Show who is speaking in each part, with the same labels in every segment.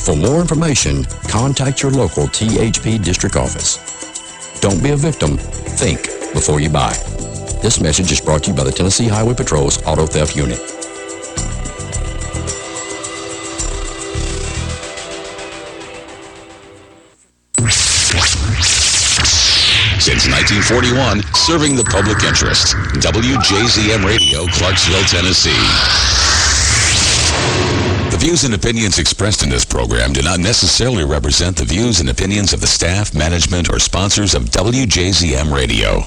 Speaker 1: For more information, contact your local THP district office. Don't be a victim. Think before you buy. This message is brought to you by the Tennessee Highway Patrol's Auto Theft Unit.
Speaker 2: Since 1941, serving the public interest. WJZM Radio, Clarksville, Tennessee. The views and opinions expressed in this program do not necessarily represent the views and opinions of the staff, management, or sponsors of WJZM Radio.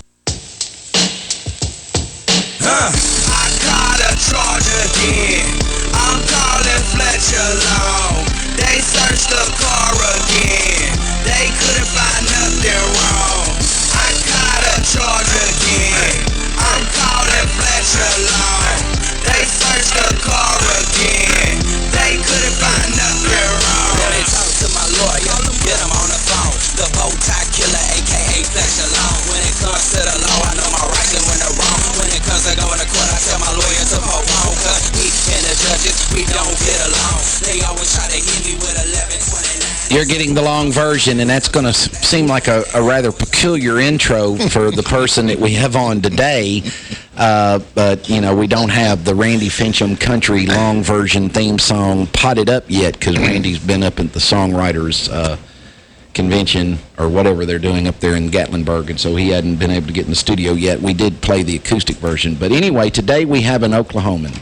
Speaker 3: I caught a charge again. I'm calling Fletcher Long. They searched the car again. They couldn't find nothing wrong. I caught a charge again. I'm calling Fletcher Long. They searched the car again. They couldn't find nothing wrong. When they talk to my lawyer, get him on the phone. The bow tie killer, aka Fletcher Long. When it comes to the law, I know my rights and when they're wrong. When it comes to going to court, I tell my lawyer to poke on. Cause me and the judges, we don't get along. They always try to hit me with 1129.
Speaker 4: You're getting the long version, and that's going to seem like a rather peculiar intro for the person that we have on today. But, you know, we don't have the Randy Fincham country long version theme song potted up yet because Randy's been up at the Songwriters Convention or whatever they're doing up there in Gatlinburg, and so he hadn't been able to get in the studio yet. We did play the acoustic version. But anyway, today we have an Oklahoman.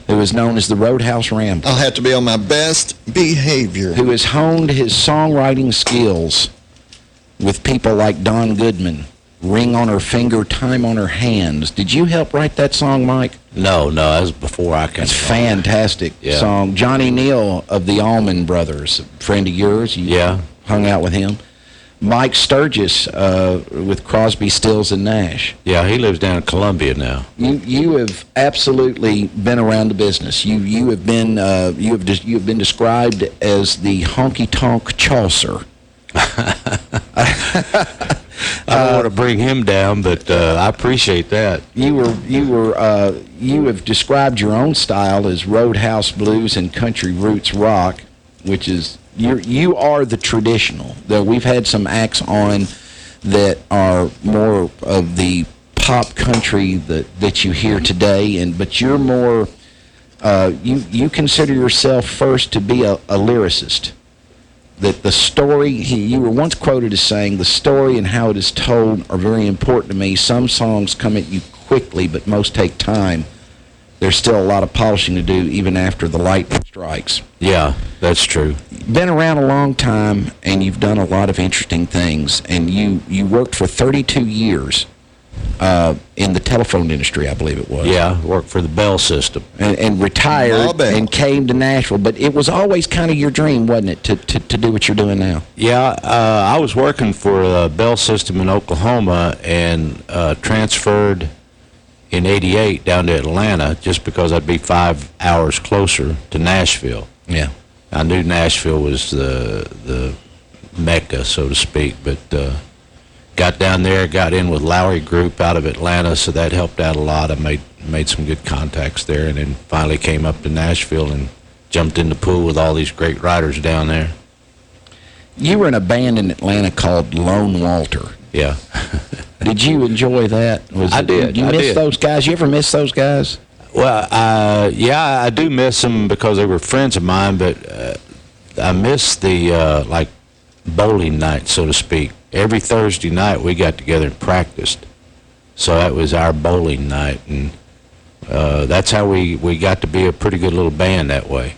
Speaker 4: Who is known as the Roadhouse Rambler.
Speaker 5: I'll have to be on my best behavior.
Speaker 4: Who has honed his songwriting skills with people like Don Goodman, Ring on Her Finger, Time on Her Hands. Did you help write that song, Mike?
Speaker 6: No, that was before I came.
Speaker 4: It's a fantastic song. Johnny Neal of the Allman Brothers, a friend of yours. You hung out with him. Mike Sturgis with Crosby, Stills, and Nash.
Speaker 6: Yeah, he lives down in Columbia now.
Speaker 4: You have absolutely been around the business. You have been described as the honky-tonk Chaucer.
Speaker 6: I don't want to bring him down, but I appreciate that.
Speaker 4: You have described your own style as roadhouse blues and country roots rock, which is you are the traditional. Though we've had some acts on that are more of the pop country that you hear today, but you're more you consider yourself first to be a lyricist. That the story, you were once quoted as saying, the story and how it is told are very important to me. Some songs come at you quickly, but most take time. There's still a lot of polishing to do even after the lightning strikes.
Speaker 6: Yeah, that's true.
Speaker 4: Been around a long time, and you've done a lot of interesting things. And you worked for 32 years in the telephone industry, I believe it was.
Speaker 6: Yeah, worked for the Bell System.
Speaker 4: And retired and came to Nashville. But it was always kind of your dream, wasn't it, to do what you're doing now?
Speaker 6: Yeah, I was working for the Bell System in Oklahoma and transferred in '88 down to Atlanta just because I'd be 5 hours closer to Nashville.
Speaker 4: Yeah.
Speaker 6: I knew Nashville was the mecca, so to speak, but got down there, got in with Lowry Group out of Atlanta, so that helped out a lot. I made some good contacts there, and then finally came up to Nashville and jumped in the pool with all these great writers down there.
Speaker 4: You were in a band in Atlanta called Lone Walter.
Speaker 6: Yeah.
Speaker 4: Did you enjoy that?
Speaker 6: I did.
Speaker 4: Did you miss those guys? You ever miss those guys?
Speaker 6: Well, yeah, I do miss them because they were friends of mine, but I miss the, like, bowling night, so to speak. Every Thursday night we got together and practiced. So that was our bowling night, and that's how we got to be a pretty good little band that way.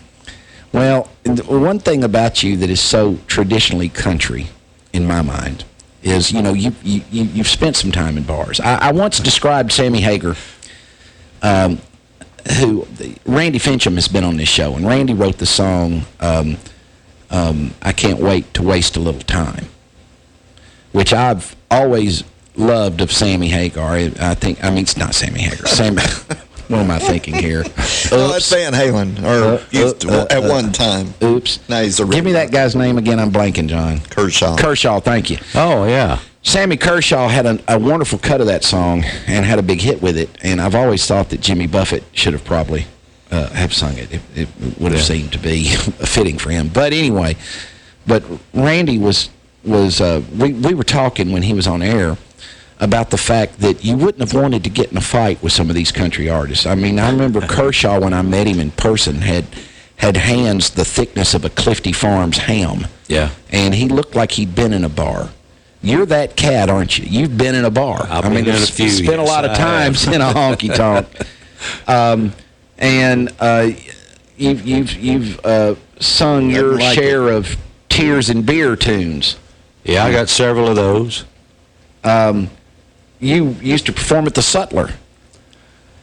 Speaker 4: Well, one thing about you that is so traditionally country, in my mind, is, you know, you've spent some time in bars. I once described Sammy Hagar, who Randy Fincham has been on this show, and Randy wrote the song I Can't Wait to Waste a Little Time, which I've always loved of Sammy Hagar. It's not Sammy Hagar. Sammy, what am I thinking here?
Speaker 5: No, that's Van Halen, or at one time.
Speaker 4: Oops.
Speaker 5: Now he's a
Speaker 4: Give me that guy's name again. I'm blanking, John.
Speaker 5: Kershaw.
Speaker 4: Kershaw, thank you.
Speaker 6: Oh, yeah.
Speaker 4: Sammy Kershaw had a wonderful cut of that song and had a big hit with it, and I've always thought that Jimmy Buffett should have probably have sung it. It would have seemed to be fitting for him. But anyway, Randy was we were talking when he was on air about the fact that you wouldn't have wanted to get in a fight with some of these country artists. I mean, I remember Kershaw, when I met him in person, had hands the thickness of a Clifty Farms ham.
Speaker 6: Yeah.
Speaker 4: And he looked like he'd been in a bar. You're that cat, aren't you? You've been in a bar.
Speaker 6: I've been in a few.
Speaker 4: Spent a lot of times in a honky tonk. You've sung your share of Tears and Beer tunes.
Speaker 6: Yeah, I got several of those.
Speaker 4: You used to perform at the Sutler.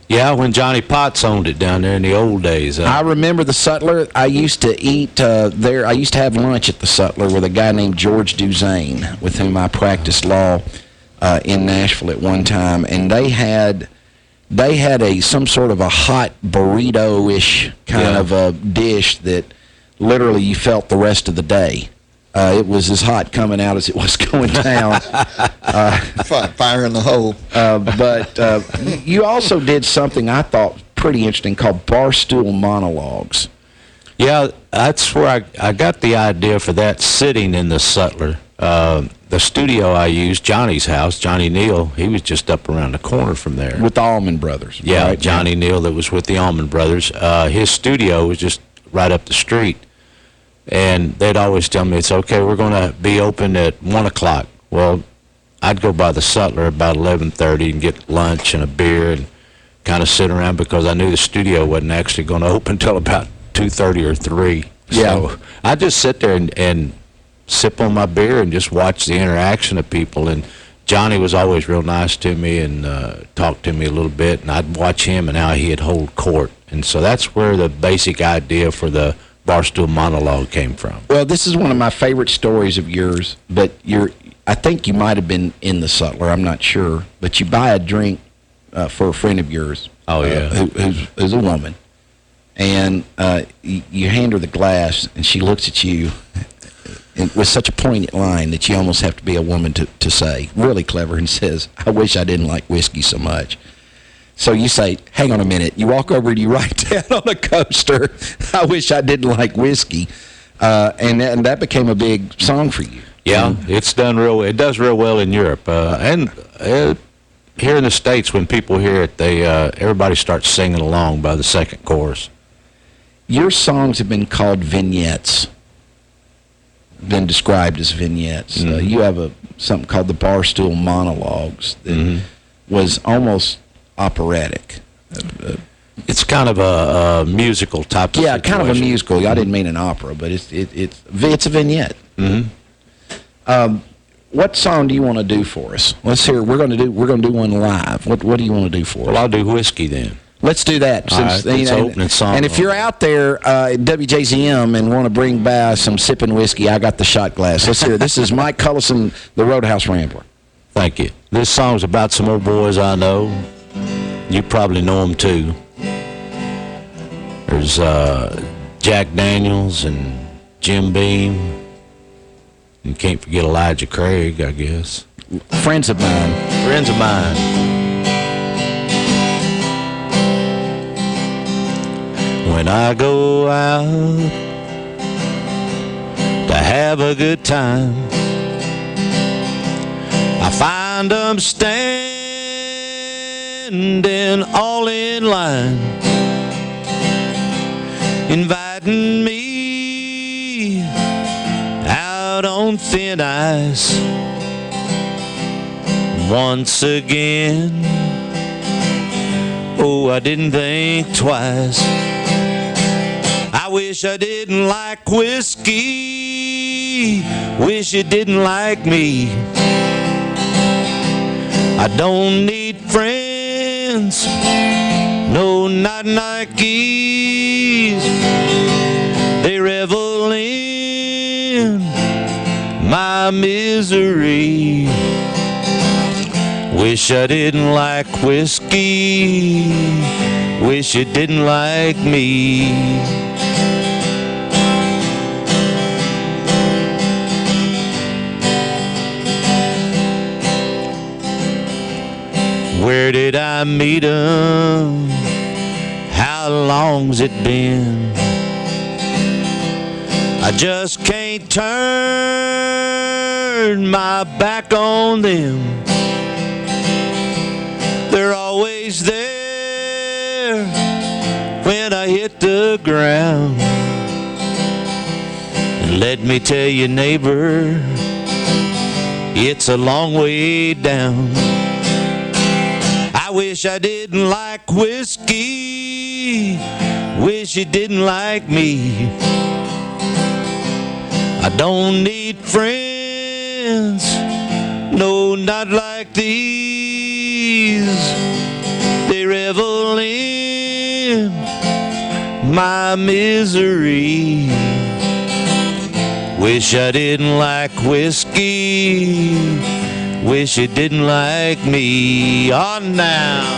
Speaker 6: Yeah, when Johnny Potts owned it down there in the old days.
Speaker 4: I remember the Sutler. I used to eat there. I used to have lunch at the Sutler with a guy named George Duzane, with whom I practiced law in Nashville at one time, and they had some sort of a hot burrito-ish kind of a dish that literally you felt the rest of the day. It was as hot coming out as it was going down.
Speaker 5: Fire in the hole.
Speaker 4: But you also did something I thought pretty interesting called Barstool Monologues.
Speaker 6: Yeah, that's where I got the idea for that, sitting in the Sutler. The studio I used, Johnny's house, Johnny Neal, he was just up around the corner from there.
Speaker 4: With the Allman Brothers.
Speaker 6: Yeah,
Speaker 4: right?
Speaker 6: Johnny Neal that was with the Allman Brothers. His studio was just right up the street. And they'd always tell me, it's okay, we're going to be open at 1 o'clock. Well, I'd go by the Sutler about 11:30 and get lunch and a beer and kind of sit around, because I knew the studio wasn't actually going to open until about 2:30 or 3.
Speaker 4: Yeah.
Speaker 6: So I'd just sit there and sip on my beer and just watch the interaction of people. And Johnny was always real nice to me and talked to me a little bit, and I'd watch him and how he'd hold court. And so that's where the basic idea for the Barstool Monologue came from.
Speaker 4: Well, this is one of my favorite stories of yours, but I think you might have been in the Sutler, I'm not sure, but you buy a drink for a friend of yours.
Speaker 6: Oh, yeah.
Speaker 4: Who's a woman, and you hand her the glass, and she looks at you and with such a poignant line that you almost have to be a woman to say, really clever, and says, "I wish I didn't like whiskey so much." So you say, hang on a minute. You walk over and you write down on a coaster, "I wish I didn't like whiskey." And that became a big song for you.
Speaker 6: Yeah, it does real well in Europe. And here in the States, when people hear it, everybody starts singing along by the second chorus.
Speaker 4: Your songs have been called vignettes, been described as vignettes.
Speaker 6: Mm-hmm.
Speaker 4: You have something called the Barstool Monologues that was almost operatic.
Speaker 6: It's kind of a musical type of situation.
Speaker 4: Kind of a musical. I didn't mean an opera, but it's a vignette.
Speaker 6: Mm-hmm.
Speaker 4: What song do you want to do for us? Let's hear. We're going to do one live. What do you want to do for us?
Speaker 6: Well, I'll do Whiskey then.
Speaker 4: Let's do that.
Speaker 6: All right, it's opening song.
Speaker 4: And if you're out there at WJZM and want to bring by some sipping whiskey, I got the shot glass. Let's hear it. This is Mike Cullison, the Roadhouse Rambler.
Speaker 6: Thank you. This song's about some old boys I know. You probably know them too. There's Jack Daniels and Jim Beam. You can't forget Elijah Craig, I guess.
Speaker 4: Friends of mine.
Speaker 6: Friends of mine. When I go out to have a good time, I find them standing all in line, inviting me out on thin ice. Once again, oh, I didn't think twice. I wish I didn't like whiskey, wish it didn't like me. I don't need friends, no, not Nikes. They revel in my misery. Wish I didn't like whiskey, wish it didn't like me. Where did I meet 'em? How long's it been? I just can't turn my back on them. They're always there when I hit the ground. And let me tell you, neighbor, it's a long way down. I wish I didn't like whiskey, wish you didn't like me. I don't need friends, no, not like these. They revel in my misery. Wish I didn't like whiskey, wish you didn't like me. On now.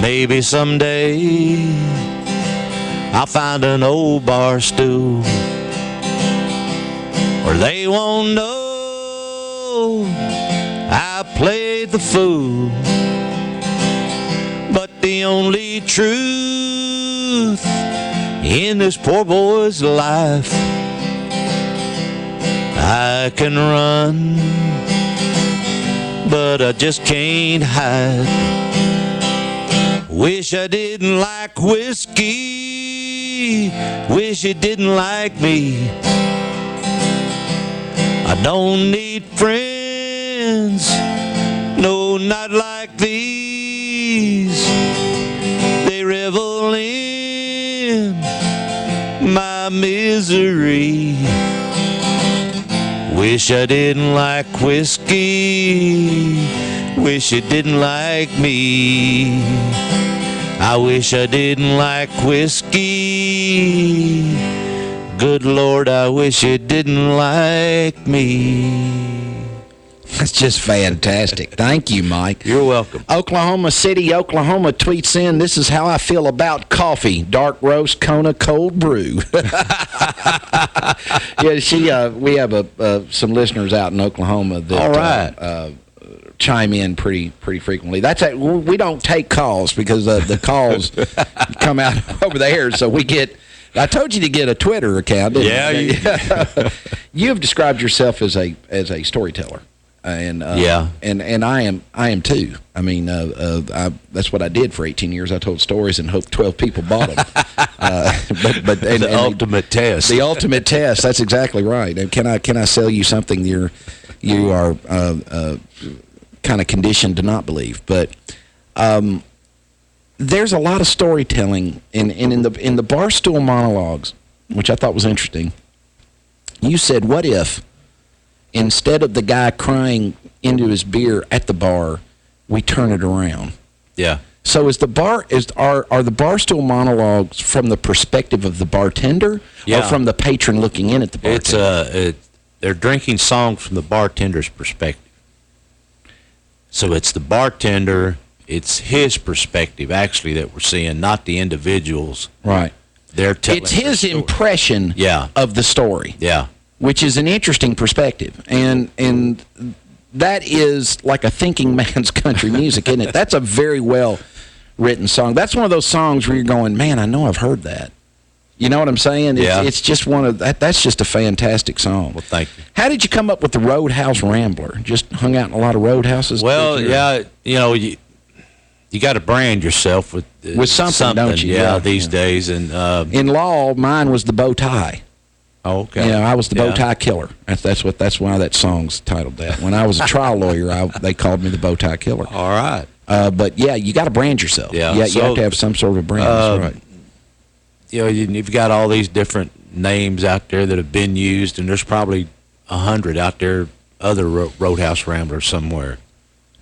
Speaker 6: Maybe someday I'll find an old bar stool where they won't know I played the fool. But the only truth in this poor boy's life, I can run, but I just can't hide. Wish I didn't like whiskey, wish you didn't like me. I don't need friends, no, not like these. They revel in my misery. Wish I didn't like whiskey, wish you didn't like me. I wish I didn't like whiskey. Good Lord, I wish you didn't like me.
Speaker 4: That's just fantastic. Thank you, Mike.
Speaker 6: You're welcome.
Speaker 4: Oklahoma City, Oklahoma tweets in, this is how I feel about coffee. Dark roast, Kona, cold brew. Yeah, we have some listeners out in Oklahoma that
Speaker 6: all right.
Speaker 4: Chime in pretty frequently. We don't take calls because the calls come out over there, so we get... I told you to get a Twitter account, didn't you?
Speaker 6: Yeah.
Speaker 4: You have described yourself as a storyteller. And
Speaker 6: yeah,
Speaker 4: and I am too. I mean, that's what I did for 18 years. I told stories and hoped 12 people bought them.
Speaker 6: The ultimate test.
Speaker 4: The ultimate test. That's exactly right. And can I sell you something you are kind of conditioned to not believe? But there's a lot of storytelling in the Barstool monologues, which I thought was interesting. You said, "What if?" Instead of the guy crying into his beer at the bar, we turn it around.
Speaker 6: Yeah.
Speaker 4: So are the Barstool monologues from the perspective of the bartender, or from the patron looking in at the bartender?
Speaker 6: They're drinking songs from the bartender's perspective. So it's the bartender, it's his perspective actually that we're seeing, not the individuals.
Speaker 4: Right.
Speaker 6: They're telling.
Speaker 4: It's his impression of the story.
Speaker 6: Yeah.
Speaker 4: Which is an interesting perspective. And that is like a thinking man's country music, isn't it? That's a very well-written song. That's one of those songs where you're going, man, I know I've heard that. You know what I'm saying?
Speaker 6: Yeah.
Speaker 4: It's just one of that's just a fantastic song.
Speaker 6: Well, thank you.
Speaker 4: How did you come up with the Roadhouse Rambler? Just hung out in a lot of roadhouses?
Speaker 6: Well, yeah, you got to brand yourself with
Speaker 4: something, don't you?
Speaker 6: Yeah, these days. And
Speaker 4: in law, mine was the bow tie.
Speaker 6: Oh, okay.
Speaker 4: Yeah, I was the bow tie killer. That's why that song's titled that. When I was a trial lawyer, they called me the bow tie killer.
Speaker 6: All right.
Speaker 4: But yeah, you got to brand yourself.
Speaker 6: Yeah.
Speaker 4: You have to have some sort of a brand. That's right.
Speaker 6: You've got all these different names out there that have been used, and there's probably 100 out there, other Roadhouse Ramblers somewhere.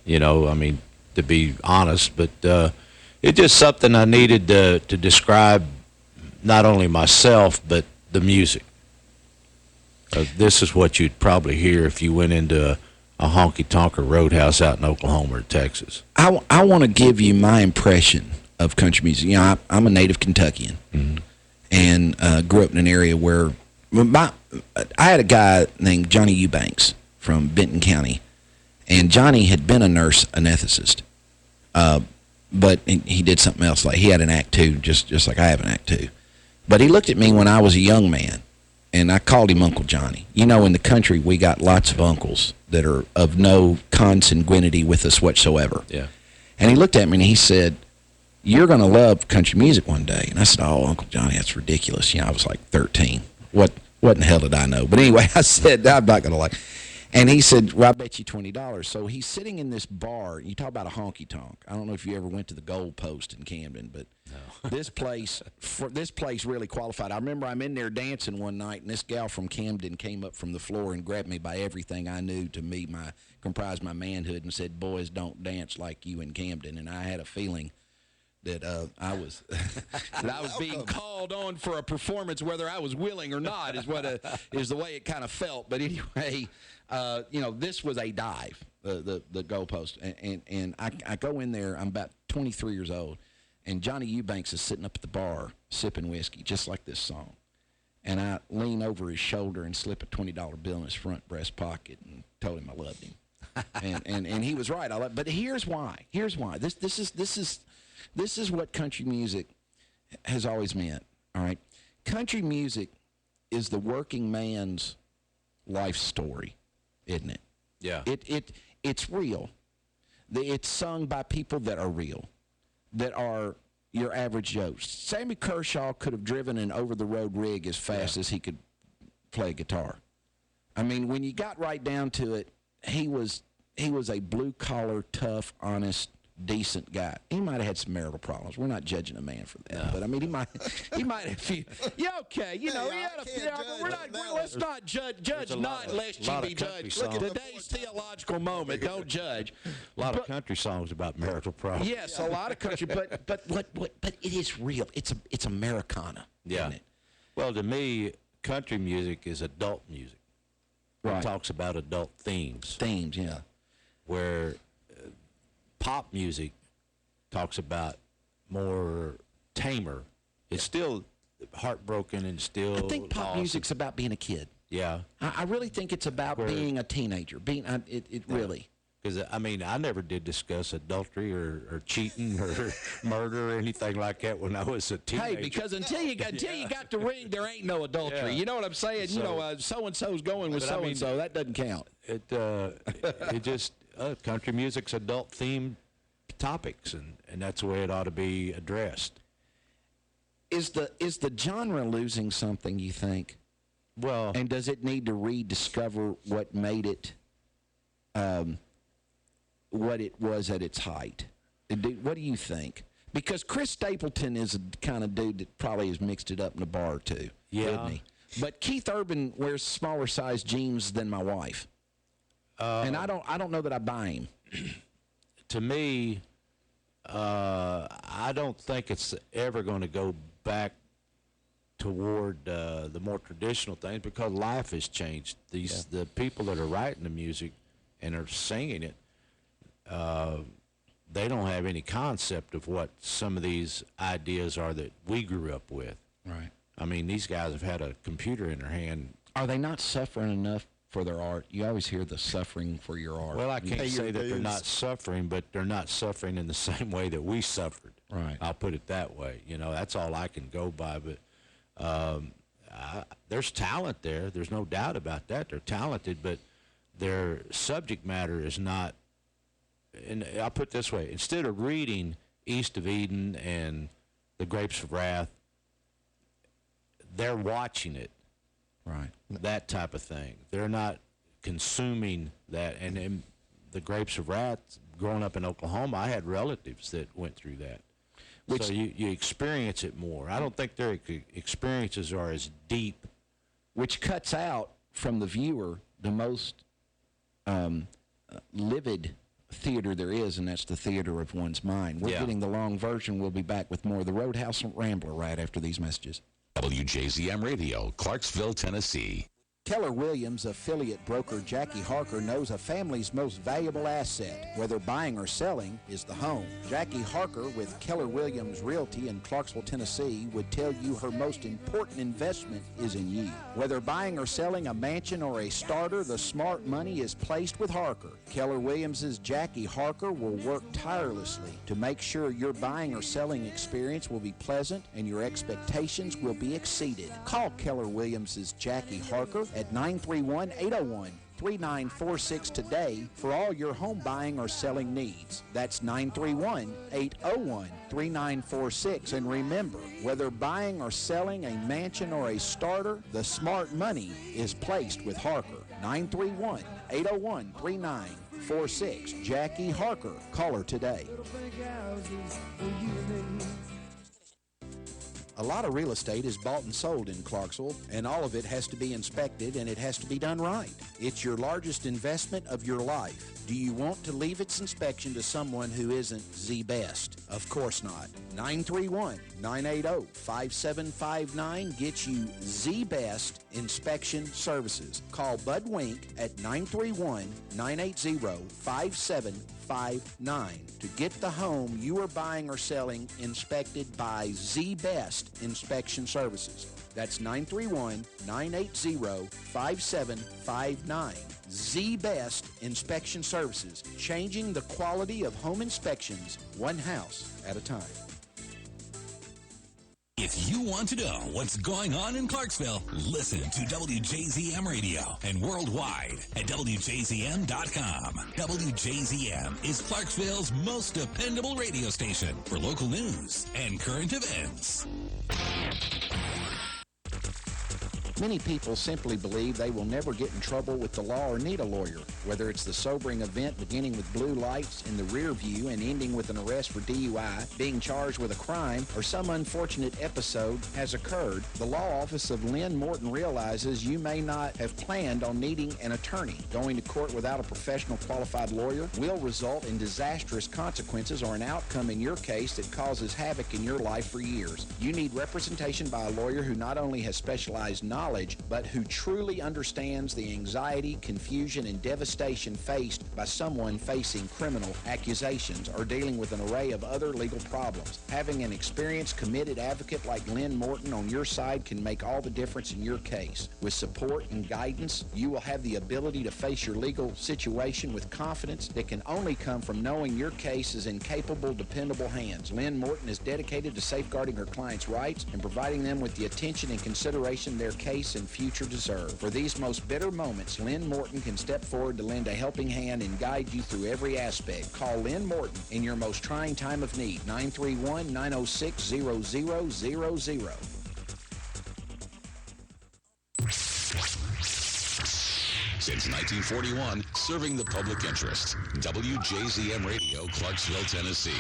Speaker 6: I mean, to be honest, but it's just something I needed to describe not only myself but the music. This is what you'd probably hear if you went into a honky-tonk or roadhouse out in Oklahoma or Texas.
Speaker 4: I want to give you my impression of country music. You know, I'm a native Kentuckian, and grew up in an area where I had a guy named Johnny Eubanks from Benton County, and Johnny had been a nurse anesthetist, but he did something else. Like he had an act too, just like I have an act too. But he looked at me when I was a young man, and I called him Uncle Johnny. You know, in the country, we got lots of uncles that are of no consanguinity with us whatsoever.
Speaker 6: Yeah.
Speaker 4: And he looked at me and he said, "You're going to love country music one day." And I said, "Oh, Uncle Johnny, that's ridiculous." You know, I was like 13. What in the hell did I know? But anyway, I said, "I'm not going to like." And he said, "Well, I bet you $20. So he's sitting in this bar. You talk about a honky tonk. I don't know if you ever went to the Gold Post in Camden, but this place really qualified. I remember I'm in there dancing one night, and this gal from Camden came up from the floor and grabbed me by everything I knew to me comprise my manhood and said, "Boys don't dance like you in Camden." And I had a feeling that I was being called on for a performance, whether I was willing or not, is the way it kind of felt. But anyway, you know, this was a dive, the goalpost, and I go in there. I'm about 23 years old, and Johnny Eubanks is sitting up at the bar sipping whiskey, just like this song. And I lean over his shoulder and slip a $20 bill in his front breast pocket and told him I loved him. and he was right. But here's why. This is what country music has always meant, all right? Country music is the working man's life story, isn't it?
Speaker 6: Yeah.
Speaker 4: It's real. It's sung by people that are real, that are your average Joe. Sammy Kershaw could have driven an over-the-road rig as fast as he could play guitar. I mean, when you got right down to it, he was a blue-collar, tough, honest, decent guy. He might have had some marital problems. We're not judging a man for that, but I mean, he might have few. Yeah, okay, you know, he had a few. Let's not judge not lest you be judged. Look at today's theological moment. Don't judge.
Speaker 6: A lot of country songs about marital problems.
Speaker 4: Yes, a lot of country, but it is real. It's Americana.
Speaker 6: Yeah.
Speaker 4: Isn't it?
Speaker 6: Well, to me, country music is adult music.
Speaker 4: Right.
Speaker 6: It talks about adult themes.
Speaker 4: Themes, yeah.
Speaker 6: Where pop music talks about more tamer. It's still heartbroken and still.
Speaker 4: I think pop music's about being a kid.
Speaker 6: Yeah.
Speaker 4: I really think it's about being a teenager. Really.
Speaker 6: Because, I mean, I never did discuss adultery or cheating or murder or anything like that when I was a teenager.
Speaker 4: Hey, because until you got the ring, there ain't no adultery.
Speaker 6: Yeah.
Speaker 4: You know what I'm saying? So, you know, so-and-so's going with so-and-so. That doesn't count.
Speaker 6: It just, country music's adult-themed topics, and that's the way it ought to be addressed.
Speaker 4: Is the genre losing something, you think?
Speaker 6: Well,
Speaker 4: and does it need to rediscover what made it what it was at its height? What do you think? Because Chris Stapleton is a kind of dude that probably has mixed it up in a bar or two, isn't he? But Keith Urban wears smaller size jeans than my wife, and I don't know that I buy him.
Speaker 6: To me, I don't think it's ever going to go back toward the more traditional things because life has changed. The people that are writing the music and are singing it, they don't have any concept of what some of these ideas are that we grew up with.
Speaker 4: Right.
Speaker 6: I mean, these guys have had a computer in their hand.
Speaker 4: Are they not suffering enough for their art? You always hear the suffering for your art.
Speaker 6: Well, I can't say that they're not suffering, but they're not suffering in the same way that we suffered.
Speaker 4: Right.
Speaker 6: I'll put it that way. You know, that's all I can go by. But there's talent there. There's no doubt about that. They're talented, but their subject matter is not. And I'll put it this way. Instead of reading East of Eden and The Grapes of Wrath, they're watching it.
Speaker 4: Right.
Speaker 6: That type of thing. They're not consuming that. And in The Grapes of Wrath, growing up in Oklahoma, I had relatives that went through that. So you experience it more. I don't think their experiences are as deep.
Speaker 4: Which cuts out from the viewer the most livid theater there is, and that's the theater of one's mind. We're getting the long version. We'll be back with more of the Roadhouse Rambler right after these messages.
Speaker 2: WJZM Radio, Clarksville, Tennessee.
Speaker 7: Keller Williams affiliate broker Jackie Harker knows a family's most valuable asset, whether buying or selling, is the home. Jackie Harker with Keller Williams Realty in Clarksville, Tennessee would tell you her most important investment is in you. Whether buying or selling a mansion or a starter, the smart money is placed with Harker. Keller Williams' Jackie Harker will work tirelessly to make sure your buying or selling experience will be pleasant and your expectations will be exceeded. Call Keller Williams' Jackie Harker at 931-801-3946 today for all your home buying or selling needs. That's 931-801-3946. And remember, whether buying or selling a mansion or a starter, the smart money is placed with Harker. 931-801-3946. Jackie Harker. Call her today. A lot of real estate is bought and sold in Clarksville, and all of it has to be inspected, and it has to be done right. It's your largest investment of your life. Do you want to leave its inspection to someone who isn't the best? Of course not. 931-980-5759 gets you the best inspection services. Call Bud Wink at 931-980-5759 to get the home you are buying or selling inspected by the best inspection services. That's 931-980-5759. The best inspection services, changing the quality of home inspections one house at a time.
Speaker 8: If you want to know what's going on in Clarksville, listen to WJZM Radio and worldwide at WJZM.com. WJZM is Clarksville's most dependable radio station for local news and current events.
Speaker 7: Many people simply believe they will never get in trouble with the law or need a lawyer, whether it's the sobering event beginning with blue lights in the rear view and ending with an arrest for DUI, being charged with a crime, or some unfortunate episode has occurred. The law office of Lynn Morton realizes you may not have planned on needing an attorney. Going to court without a professional qualified lawyer will result in disastrous consequences or an outcome in your case that causes havoc in your life for years. You need representation by a lawyer who not only has specialized knowledge, but who truly understands the anxiety, confusion, and devastation faced by someone facing criminal accusations or dealing with an array of other legal problems. Having an experienced, committed advocate like Lynn Morton on your side can make all the difference in your case. With support and guidance, you will have the ability to face your legal situation with confidence that can only come from knowing your case is in capable, dependable hands. Lynn Morton is dedicated to safeguarding her clients' rights and providing them with the attention and consideration their case and future deserve. For these most bitter moments, Lynn Morton can step forward to lend a helping hand and guide you through every aspect. Call Lynn Morton in your most trying time of need. 931-906-0000.
Speaker 2: Since 1941, serving the public interest. WJZM Radio, Clarksville, Tennessee.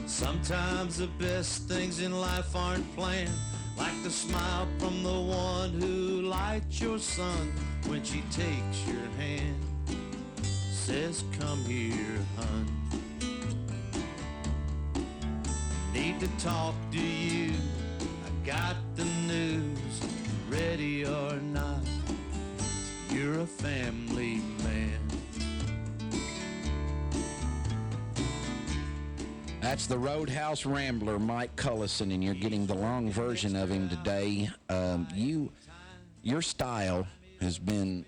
Speaker 9: Sometimes the best things in life aren't planned, like the smile from the one who lights your sun when she takes your hand, says, "Come here, hun. Need to talk to you, I got the news, ready or not, you're a family man."
Speaker 7: That's the Roadhouse Rambler, Mike Cullison, and you're getting the long version of him today. Your style has been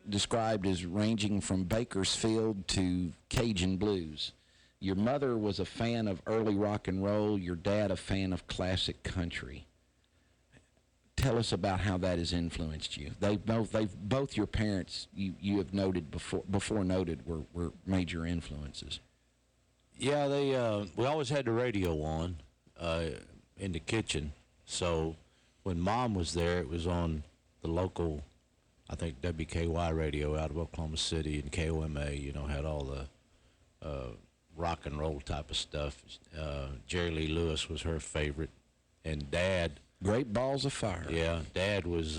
Speaker 7: described as ranging from Bakersfield to Cajun blues. Your mother was a fan of early rock and roll, your dad a fan of classic country. Tell us about how that has influenced you. Both your parents, you have noted before noted, were major influences.
Speaker 6: Yeah, we always had the radio on in the kitchen. So when Mom was there, it was on the local, I think, WKY radio out of Oklahoma City, and KOMA, had all the rock and roll type of stuff. Jerry Lee Lewis was her favorite. And Dad...
Speaker 7: Great Balls of Fire.
Speaker 6: Yeah, Dad was,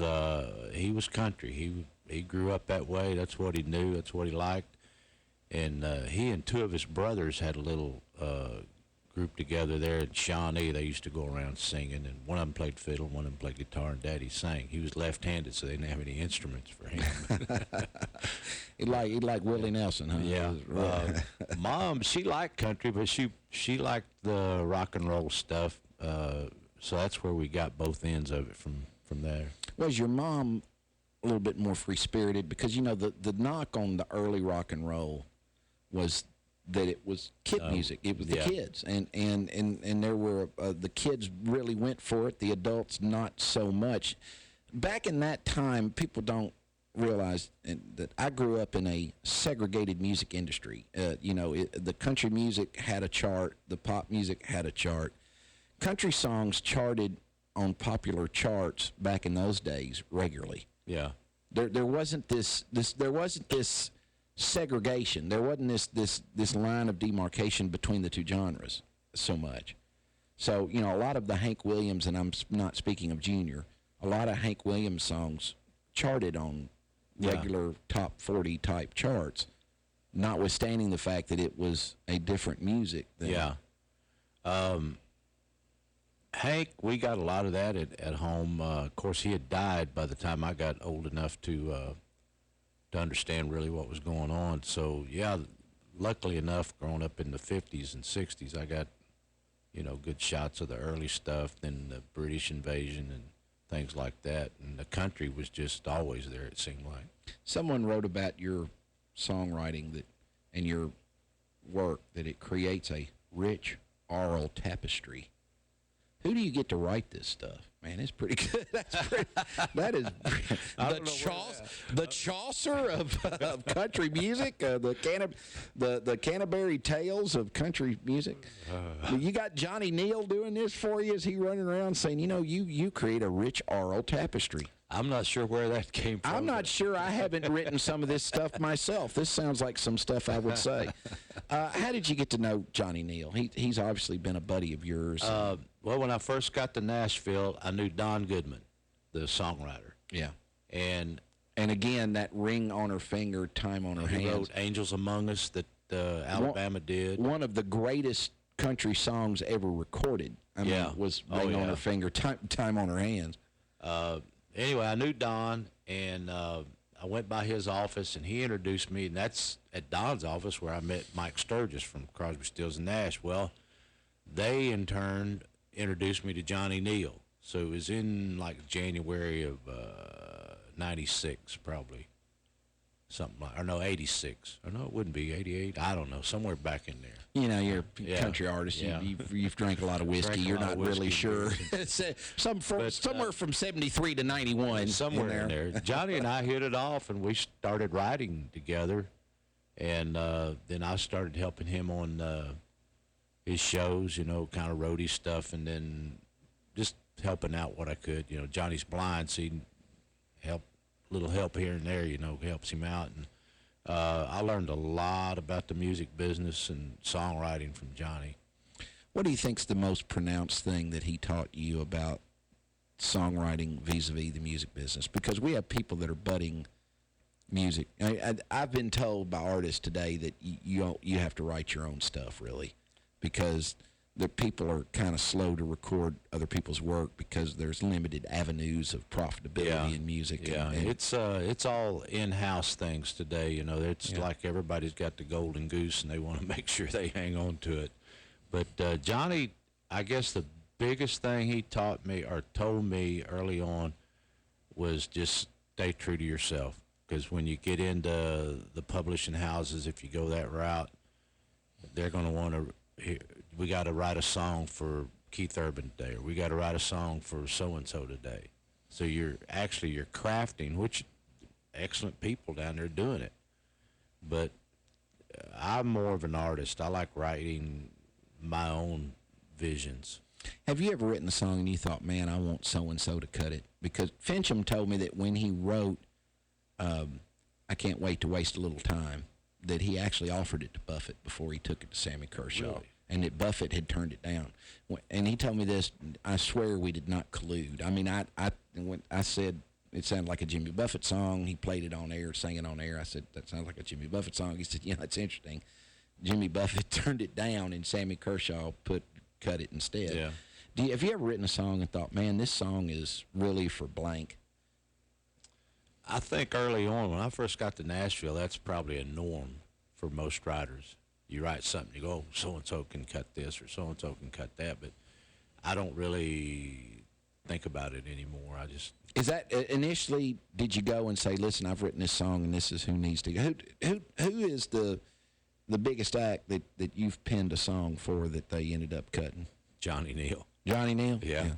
Speaker 6: he was country. He grew up that way. That's what he knew. That's what he liked. And he and two of his brothers had a little group together there in Shawnee. They used to go around singing, and one of them played fiddle, one of them played guitar, and Daddy sang. He was left-handed, so they didn't have any instruments for him.
Speaker 4: He like Willie Nelson, huh?
Speaker 6: Yeah. Mom, she liked country, but she liked the rock and roll stuff. So that's where we got both ends of it from there.
Speaker 4: Was your mom a little bit more free-spirited? Because, you know, the knock on the early rock and roll was that it was kid music. It was the kids. And there were, the kids really went for it, the adults not so much. Back in that time, people don't realize that I grew up in a segregated music industry. You know, the country music had a chart, the pop music had a chart. Country songs charted on popular charts back in those days regularly.
Speaker 6: Yeah.
Speaker 4: There wasn't this segregation. There wasn't this line of demarcation between the two genres so much. So, you know, a lot of the Hank Williams, and I'm not speaking of Junior, a lot of Hank Williams songs charted on regular top 40 type charts, notwithstanding the fact that it was a different music.
Speaker 6: Hank, we got a lot of that at home. Of course, he had died by the time I got old enough to understand really what was going on. So, yeah, luckily enough, growing up in the 50s and 60s, I got, you know, good shots of the early stuff, then the British invasion and things like that. And the country was just always there, it seemed like.
Speaker 4: Someone wrote about your songwriting and your work, that it creates a rich oral tapestry. Who do you get to write this stuff? Man, it's pretty good. That is the Chaucer of country music, the Canterbury Tales of country music. You got Johnny Neal doing this for you? Is he running around saying, you know, you create a rich oral tapestry?
Speaker 6: I'm not sure where that came from.
Speaker 4: I'm not sure. I haven't written some of this stuff myself. This sounds like some stuff I would say. How did you get to know Johnny Neal? He's obviously been a buddy of yours.
Speaker 6: Well, when I first got to Nashville, I knew Don Goodman, the songwriter.
Speaker 4: Yeah.
Speaker 6: And
Speaker 4: again, that ring on her finger, time on her hands.
Speaker 6: He wrote Angels Among Us that Alabama did.
Speaker 4: One of the greatest country songs ever recorded. I mean, was Ring on Her Finger, time on Her Hands.
Speaker 6: Anyway, I knew Don, and I went by his office, and he introduced me, and that's at Don's office where I met Mike Sturgis from Crosby, Stills, and Nash. Well, they, in turn, introduced me to Johnny Neal. So it was in, like, January of 96, probably. Something like, or no, 86. Or no, it wouldn't be 88. I don't know, somewhere back in there.
Speaker 4: You know, you're a country artist. Yeah. You've drank a lot of whiskey. You're not really sure. Somewhere from 73 to 91.
Speaker 6: Somewhere in there. Johnny and I hit it off, and we started writing together. And then I started helping him on his shows, you know, kind of roadie stuff, and then just helping out what I could. You know, Johnny's blind, so he can little help here and there, you know, helps him out. And I learned a lot about the music business and songwriting from Johnny.
Speaker 4: What do you think's the most pronounced thing that he taught you about songwriting vis-a-vis the music business? Because we have people that are budding music. I've been told by artists today that you have to write your own stuff, really, because the people are kind of slow to record other people's work because there's limited avenues of profitability in music.
Speaker 6: Yeah, and it's all in-house things today. You know, it's like everybody's got the golden goose, and they want to make sure they hang on to it. But Johnny, I guess the biggest thing he taught me or told me early on was just stay true to yourself. Because when you get into the publishing houses, if you go that route, they're going to want to, we got to write a song for Keith Urban today, or we got to write a song for so-and-so today. So you're crafting, which excellent people down there doing it. But I'm more of an artist. I like writing my own visions.
Speaker 4: Have you ever written a song and you thought, man, I want so-and-so to cut it? Because Fincham told me that when he wrote I Can't Wait to Waste a Little Time, that he actually offered it to Buffett before he took it to Sammy Kershaw.
Speaker 6: Really?
Speaker 4: And that Buffett had turned it down. And he told me this, I swear we did not collude. I mean, when I said, it sounded like a Jimmy Buffett song. He played it on air, sang it on air. I said, that sounds like a Jimmy Buffett song. He said, yeah, that's interesting. Jimmy Buffett turned it down, and Sammy Kershaw cut it instead.
Speaker 6: Yeah.
Speaker 4: Have you ever written a song and thought, man, this song is really for blank?
Speaker 6: I think early on, when I first got to Nashville, that's probably a norm for most writers. You write something, you go, oh, so-and-so can cut this or so-and-so can cut that, but I don't really think about it anymore. I just...
Speaker 4: Is that, initially, did you go and say, listen, I've written this song and this is who needs to go? Who is the biggest act that you've penned a song for that they ended up cutting?
Speaker 6: Johnny Neal.
Speaker 4: Johnny Neal?
Speaker 6: Yeah.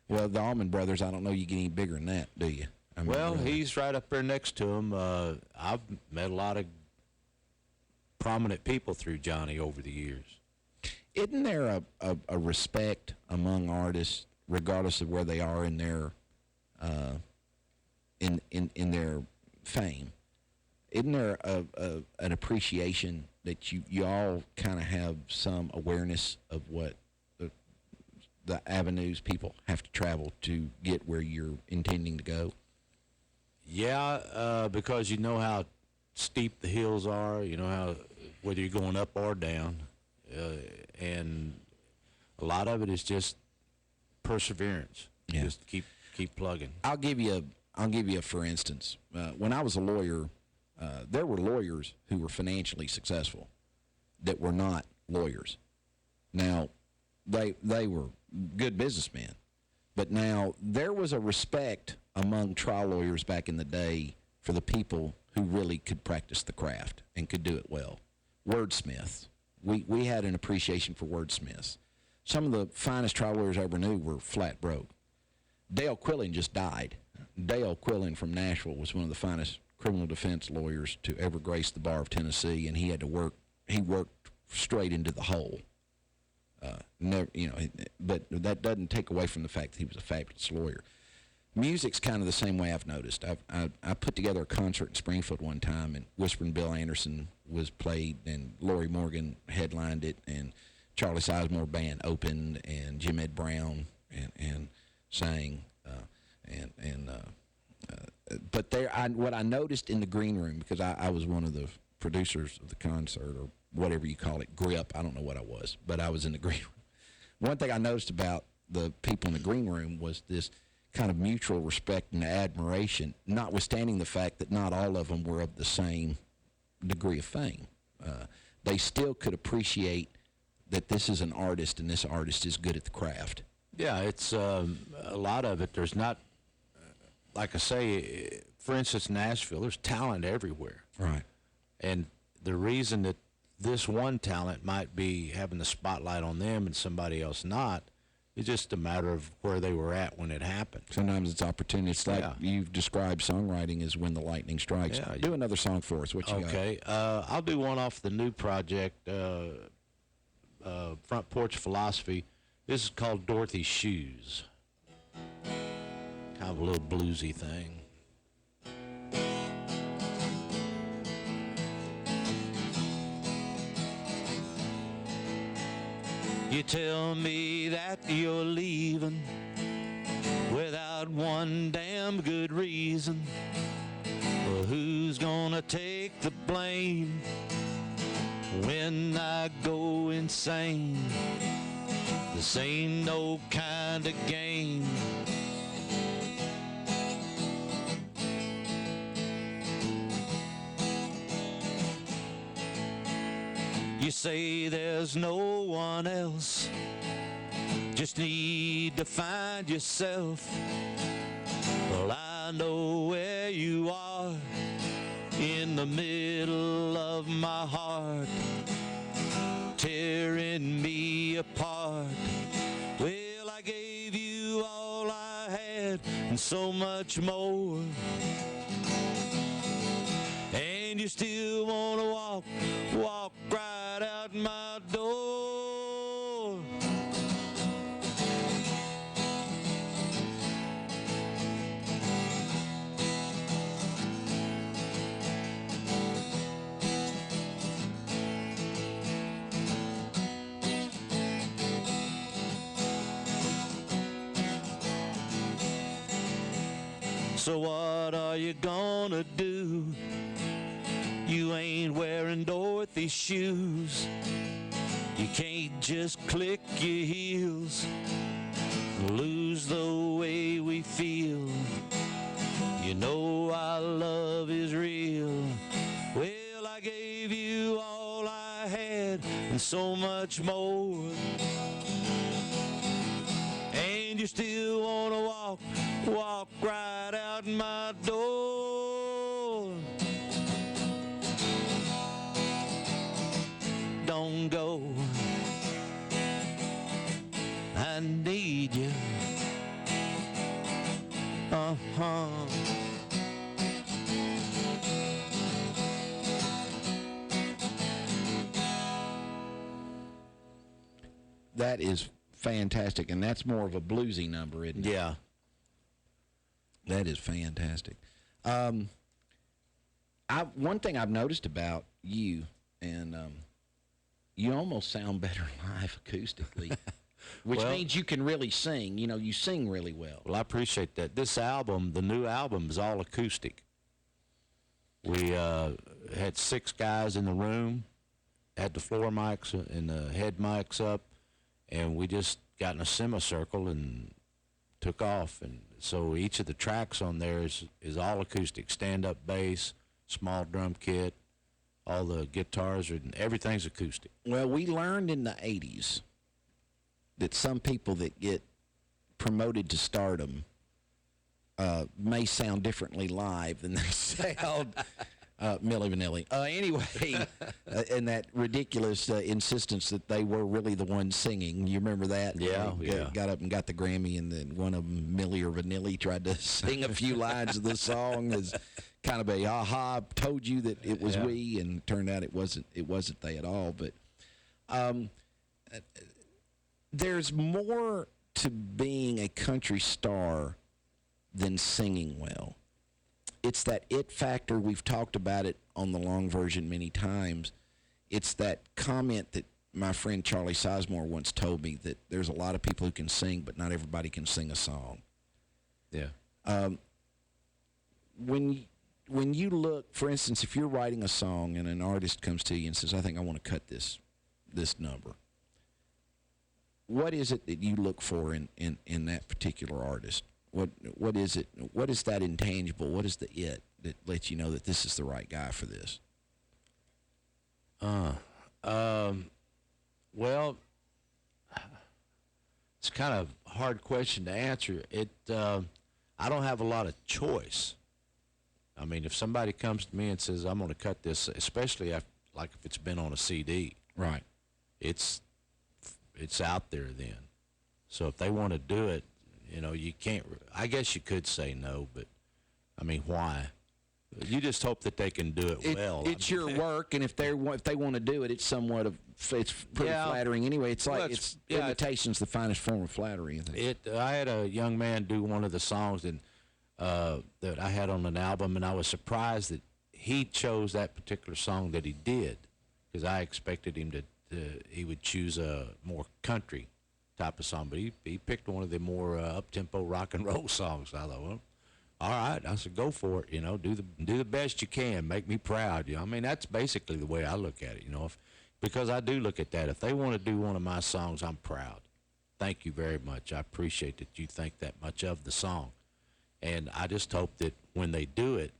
Speaker 4: Well, the Allman Brothers, I don't know you get any bigger than that, do you? I mean,
Speaker 6: Well,
Speaker 4: really.
Speaker 6: he's right up there next to him. I've met a lot of prominent people through Johnny over the years.
Speaker 4: Isn't there a respect among artists, regardless of where they are in their in their fame? Isn't there an appreciation that you all kind of have some awareness of what the avenues people have to travel to get where you're intending to go?
Speaker 6: Yeah, because you know how steep the hills are, you know how whether you're going up or down, and a lot of it is just perseverance.
Speaker 4: Yeah.
Speaker 6: Just keep plugging.
Speaker 4: I'll give you a for instance. When I was a lawyer, there were lawyers who were financially successful that were not lawyers. Now, they were good businessmen, but now there was a respect among trial lawyers back in the day for the people who really could practice the craft and could do it well. Wordsmiths. We had an appreciation for wordsmiths. Some of the finest trial lawyers I ever knew were flat broke. Dale Quillen just died. Dale Quillen from Nashville was one of the finest criminal defense lawyers to ever grace the bar of Tennessee, and he worked straight into the hole. But that doesn't take away from the fact that he was a fabulous lawyer. Music's kind of the same way I've noticed. I put together a concert in Springfield one time, and Whispering Bill Anderson was played, and Lori Morgan headlined it, and Charlie Sizemore Band opened, and Jim Ed Brown and sang, but what I noticed in the green room, because I was one of the producers of the concert, or whatever you call it, grip, I don't know what I was, but I was in the green room. One thing I noticed about the people in the green room was this kind of mutual respect and admiration, notwithstanding the fact that not all of them were of the same degree of fame. They still could appreciate that this is an artist, and this artist is good at the craft.
Speaker 6: Yeah, it's a lot of it. There's not, like I say, for instance, Nashville, there's talent everywhere.
Speaker 4: Right.
Speaker 6: And the reason that this one talent might be having the spotlight on them and somebody else not, it's just a matter of where they were at when it happened.
Speaker 4: Sometimes it's opportunity. It's like you've described songwriting as when the lightning strikes.
Speaker 6: Yeah,
Speaker 4: Do another song for us. What you got?
Speaker 6: Okay. I'll do one off the new project, Front Porch Philosophy. This is called Dorothy's Shoes. Kind of a little bluesy thing. You tell me that you're leaving without one damn good reason. Well, who's gonna take the blame when I go insane? This ain't no kind of game. You say there's no one else, just need to find yourself. Well, I know where you are, in the middle of my heart, tearing me apart. Well, I gave you all I had and so much more, and you still want to walk right out my door.
Speaker 9: So what are you gonna do? You ain't wearing Dorothy's shoes. You can't just click your heels, lose the way we feel. You know our love is real. Well, I gave you all I had and so much more, and you still wanna walk right out my door. Don't go, I need you.
Speaker 4: That is fantastic, and that's more of a bluesy number, isn't it?
Speaker 6: Yeah.
Speaker 4: That is fantastic. One thing I've noticed about you, and you almost sound better live acoustically, which means you can really sing. You know, you sing really well.
Speaker 6: Well, I appreciate that. This album, the new album, is all acoustic. We had 6 guys in the room, had the floor mics and the head mics up, and we just got in a semicircle and took off. And so each of the tracks on there is all acoustic, stand-up bass, small drum kit, all the guitars, and everything's acoustic.
Speaker 4: Well, we learned in the 80s that some people that get promoted to stardom may sound differently live than they sound Milli Vanilli. Anyway, and that ridiculous insistence that they were really the ones singing. You remember that?
Speaker 6: Yeah, yeah.
Speaker 4: Got up and got the Grammy, and then one of them, Milli or Vanilli, tried to sing a few lines of the song as kind of a aha, told you that it was we, and it turned out it wasn't they at all. But there's more to being a country star than singing well. It's that it factor. We've talked about it on the long version many times. It's that comment that my friend Charlie Sizemore once told me, that there's a lot of people who can sing, but not everybody can sing a song.
Speaker 6: Yeah.
Speaker 4: When you look, for instance, if you're writing a song and an artist comes to you and says, I think I want to cut this number, what is it that you look for in that particular artist? What is it? What is that intangible? What is the it that lets you know that this is the right guy for this?
Speaker 6: Well, it's kind of a hard question to answer. I don't have a lot of choice. I mean, if somebody comes to me and says, I'm going to cut this, especially if it's been on a CD.
Speaker 4: Right.
Speaker 6: It's out there then. So if they want to do it, you can't, I guess you could say no, but, I mean, why? You just hope that they can do it well.
Speaker 4: It's your work, and if they want to do it, it's it's pretty flattering anyway. It's like imitation's the finest form of flattery.
Speaker 6: I had a young man do one of the songs that I had on an album, and I was surprised that he chose that particular song that he did, because I expected him he would choose a more country type of song, but he picked one of the more up-tempo rock and roll songs. I thought, well, all right. I said, go for it. Do the best you can. Make me proud. I mean, that's basically the way I look at it. Because I do look at that. If they want to do one of my songs, I'm proud. Thank you very much. I appreciate that you think that much of the song, and I just hope that when they do it,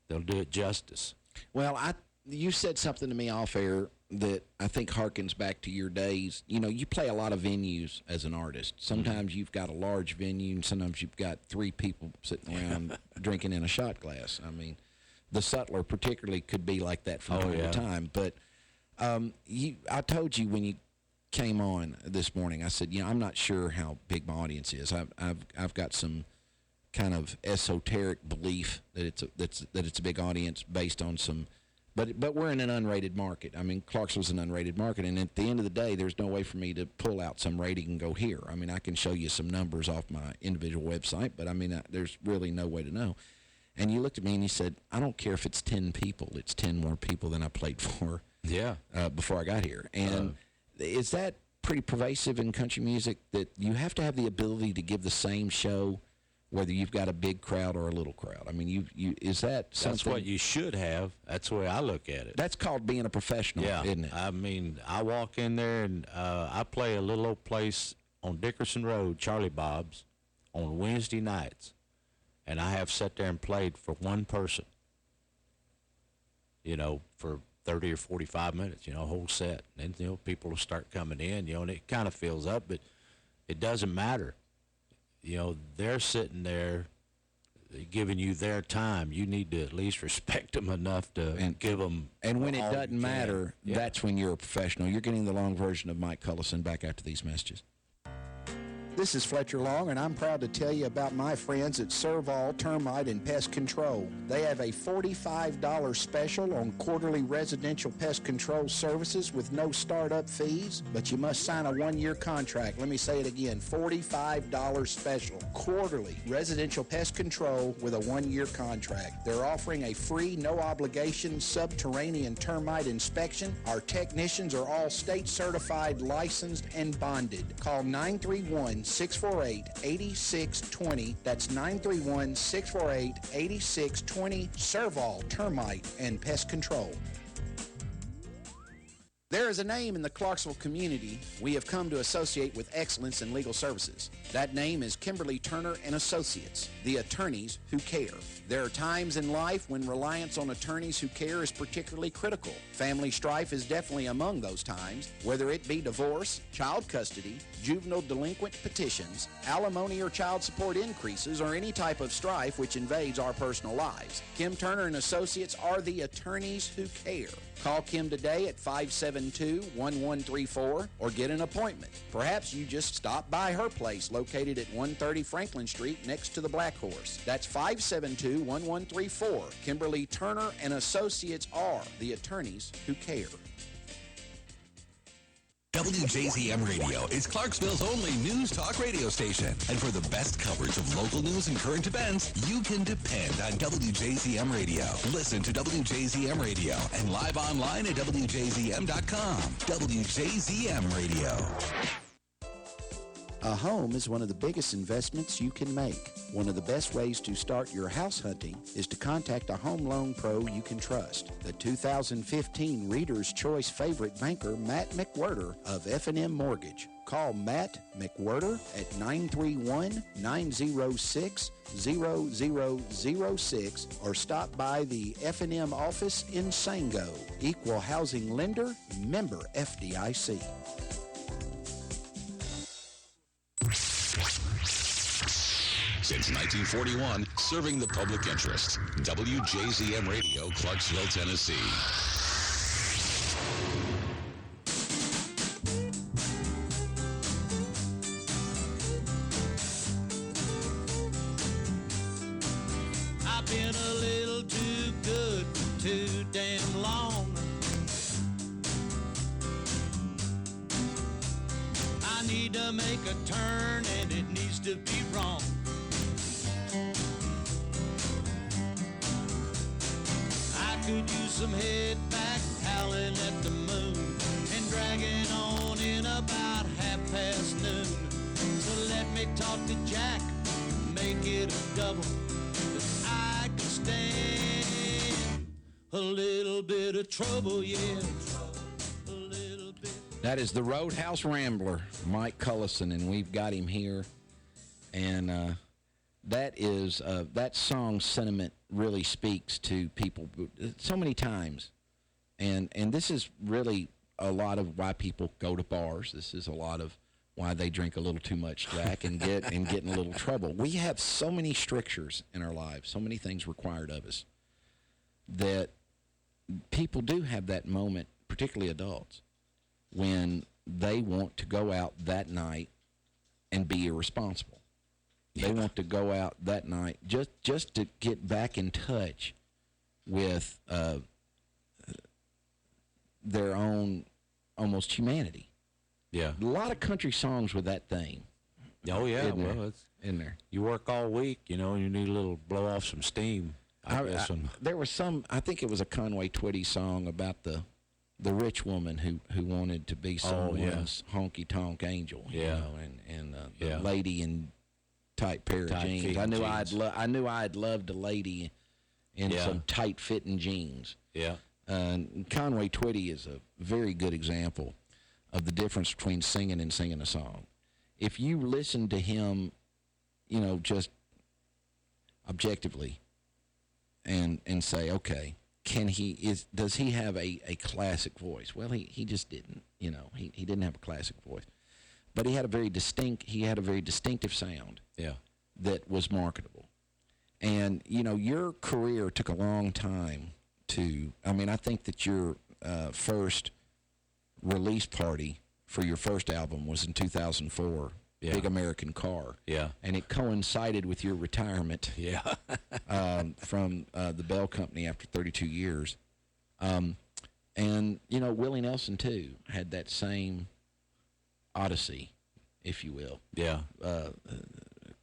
Speaker 6: they'll do it justice.
Speaker 4: Well, you said something to me off air that I think harkens back to your days. You play a lot of venues as an artist. Sometimes you've got a large venue, and sometimes you've got 3 people sitting around drinking in a shot glass. I mean, the Sutler particularly could be like that from time to time. But I told you when you came on this morning, I said, I'm not sure how big my audience is. I've got some kind of esoteric belief that it's a big audience based on some. But we're in an unrated market. I mean, Clarksville's an unrated market, and at the end of the day, there's no way for me to pull out some rating and go here. I mean, I can show you some numbers off my individual website, but I mean, there's really no way to know. And you looked at me and you said, I don't care if it's 10 people. It's 10 more people than I played for before I got here. And is that pretty pervasive in country music, that you have to have the ability to give the same show whether you've got a big crowd or a little crowd. I mean, is that something?
Speaker 6: That's what you should have. That's the way I look at it.
Speaker 4: That's called being a professional, isn't it?
Speaker 6: I mean, I walk in there and I play a little old place on Dickerson Road, Charlie Bob's, on Wednesday nights. And I have sat there and played for one person, for 30 or 45 minutes, a whole set. And then, people will start coming in, and it kind of fills up, but it doesn't matter. They're sitting there giving you their time. You need to at least respect them enough to give them.
Speaker 4: And when it doesn't matter, that's when you're a professional. You're getting the long version of Mike Cullison back after these messages.
Speaker 7: This is Fletcher Long, and I'm proud to tell you about my friends at Serval Termite and Pest Control. They have a $45 special on quarterly residential pest control services with no startup fees, but you must sign a one-year contract. Let me say it again, $45 special. Quarterly residential pest control with a one-year contract. They're offering a free, no-obligation subterranean termite inspection. Our technicians are all state-certified, licensed, and bonded. Call 931-648-8620. That's 931-648-8620. Serval Termite and Pest Control. There is a name in the Clarksville community we have come to associate with excellence in legal services. That name is Kimberly Turner and Associates, the attorneys who care. There are times in life when reliance on attorneys who care is particularly critical. Family strife is definitely among those times, whether it be divorce, child custody, juvenile delinquent petitions, alimony or child support increases, or any type of strife which invades our personal lives. Kim Turner and Associates are the attorneys who care. Call Kim today at 572-1134 or get an appointment. Perhaps you just stop by her place located at 130 Franklin Street next to the Black Horse. That's 572-1134. Kimberly Turner and Associates are the attorneys who care.
Speaker 8: WJZM Radio is Clarksville's only news talk radio station. And for the best coverage of local news and current events, you can depend on WJZM Radio. Listen to WJZM Radio and live online at WJZM.com. WJZM Radio.
Speaker 7: A home is one of the biggest investments you can make. One of the best ways to start your house hunting is to contact a home loan pro you can trust. The 2015 Reader's Choice favorite banker, Matt McWhirter of F&M Mortgage. Call Matt McWhirter at 931-906-0006 or stop by the F&M office in Sango. Equal housing lender, member FDIC.
Speaker 2: Since 1941, serving the public interest. WJZM Radio, Clarksville, Tennessee.
Speaker 9: I've been a little too good for too damn long. I need to make a turn and it needs to be wrong. I could use some head back howling at the moon and dragging on in about noon. So let me talk to Jack, make it a double, 'cause I can stand a little bit of trouble, yeah. A little bit.
Speaker 4: That is the Roadhouse Rambler, Mike Cullison, and we've got him here. And that is that song's sentiment really speaks to people so many times, and this is really a lot of why people go to bars. This is a lot of why they drink a little too much Jack and get in a little trouble. We have so many strictures in our lives, so many things required of us, that people do have that moment, particularly adults, when they want to go out that night and be irresponsible. They want to go out that night just to get back in touch with their own almost humanity.
Speaker 6: Yeah.
Speaker 4: A lot of country songs with that theme.
Speaker 6: Oh, yeah. Well, it's
Speaker 4: in there.
Speaker 6: You work all week, you need a little blow off some steam.
Speaker 4: There was some, I think it was a Conway Twitty song about the rich woman who wanted to be someone's honky-tonk angel.
Speaker 6: Yeah.
Speaker 4: And the lady in tight pair of jeans. I knew I'd loved a lady in some tight fitting jeans.
Speaker 6: Yeah.
Speaker 4: Conway Twitty is a very good example of the difference between singing and singing a song. If you listen to him, just objectively and say, okay, does he have a classic voice? Well, he just didn't. He didn't have a classic voice. But he had a very distinctive sound.
Speaker 6: Yeah.
Speaker 4: That was marketable. And, your career took a long time I think that your first release party for your first album was in 2004, Big American Car.
Speaker 6: Yeah.
Speaker 4: And it coincided with your retirement from the Bell Company after 32 years. And, Willie Nelson, too, had that same odyssey, if you will.
Speaker 6: Yeah.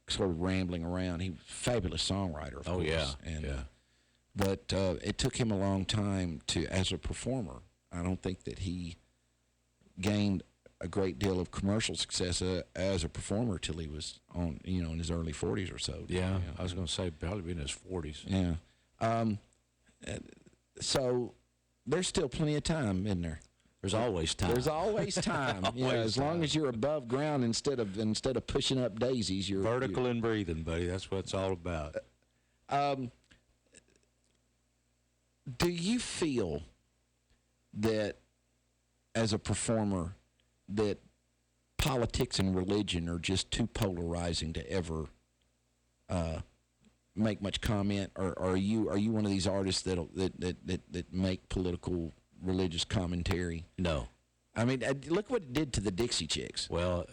Speaker 4: Sort of rambling around. He was a fabulous songwriter, of course.
Speaker 6: Oh, yeah.
Speaker 4: And, but it took him a long time as a performer. I don't think that he gained a great deal of commercial success as a performer till he was in his early 40s or so.
Speaker 6: Yeah, I was going to say probably in his 40s.
Speaker 4: Yeah. So there's still plenty of time, isn't there?
Speaker 6: There's always time.
Speaker 4: There's always time. As long as you're above ground instead of pushing up daisies, you're
Speaker 6: vertical and breathing, buddy. That's what it's all about.
Speaker 4: Do you feel that as a performer that politics and religion are just too polarizing to ever make much comment, or are you one of these artists that make political religious commentary?
Speaker 6: No.
Speaker 4: I mean, look what it did to the Dixie Chicks.
Speaker 6: Well,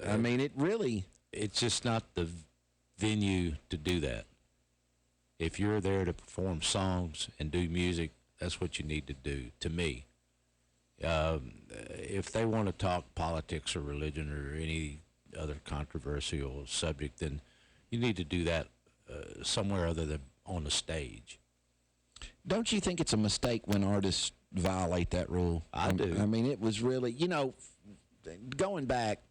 Speaker 4: it's
Speaker 6: just not the venue to do that. If you're there to perform songs and do music, that's what you need to do, to me. If they want to talk politics or religion or any other controversial subject, then you need to do that somewhere other than on the stage.
Speaker 4: Don't you think it's a mistake when artists violate that rule?
Speaker 6: I do.
Speaker 4: I mean, it was really, going back,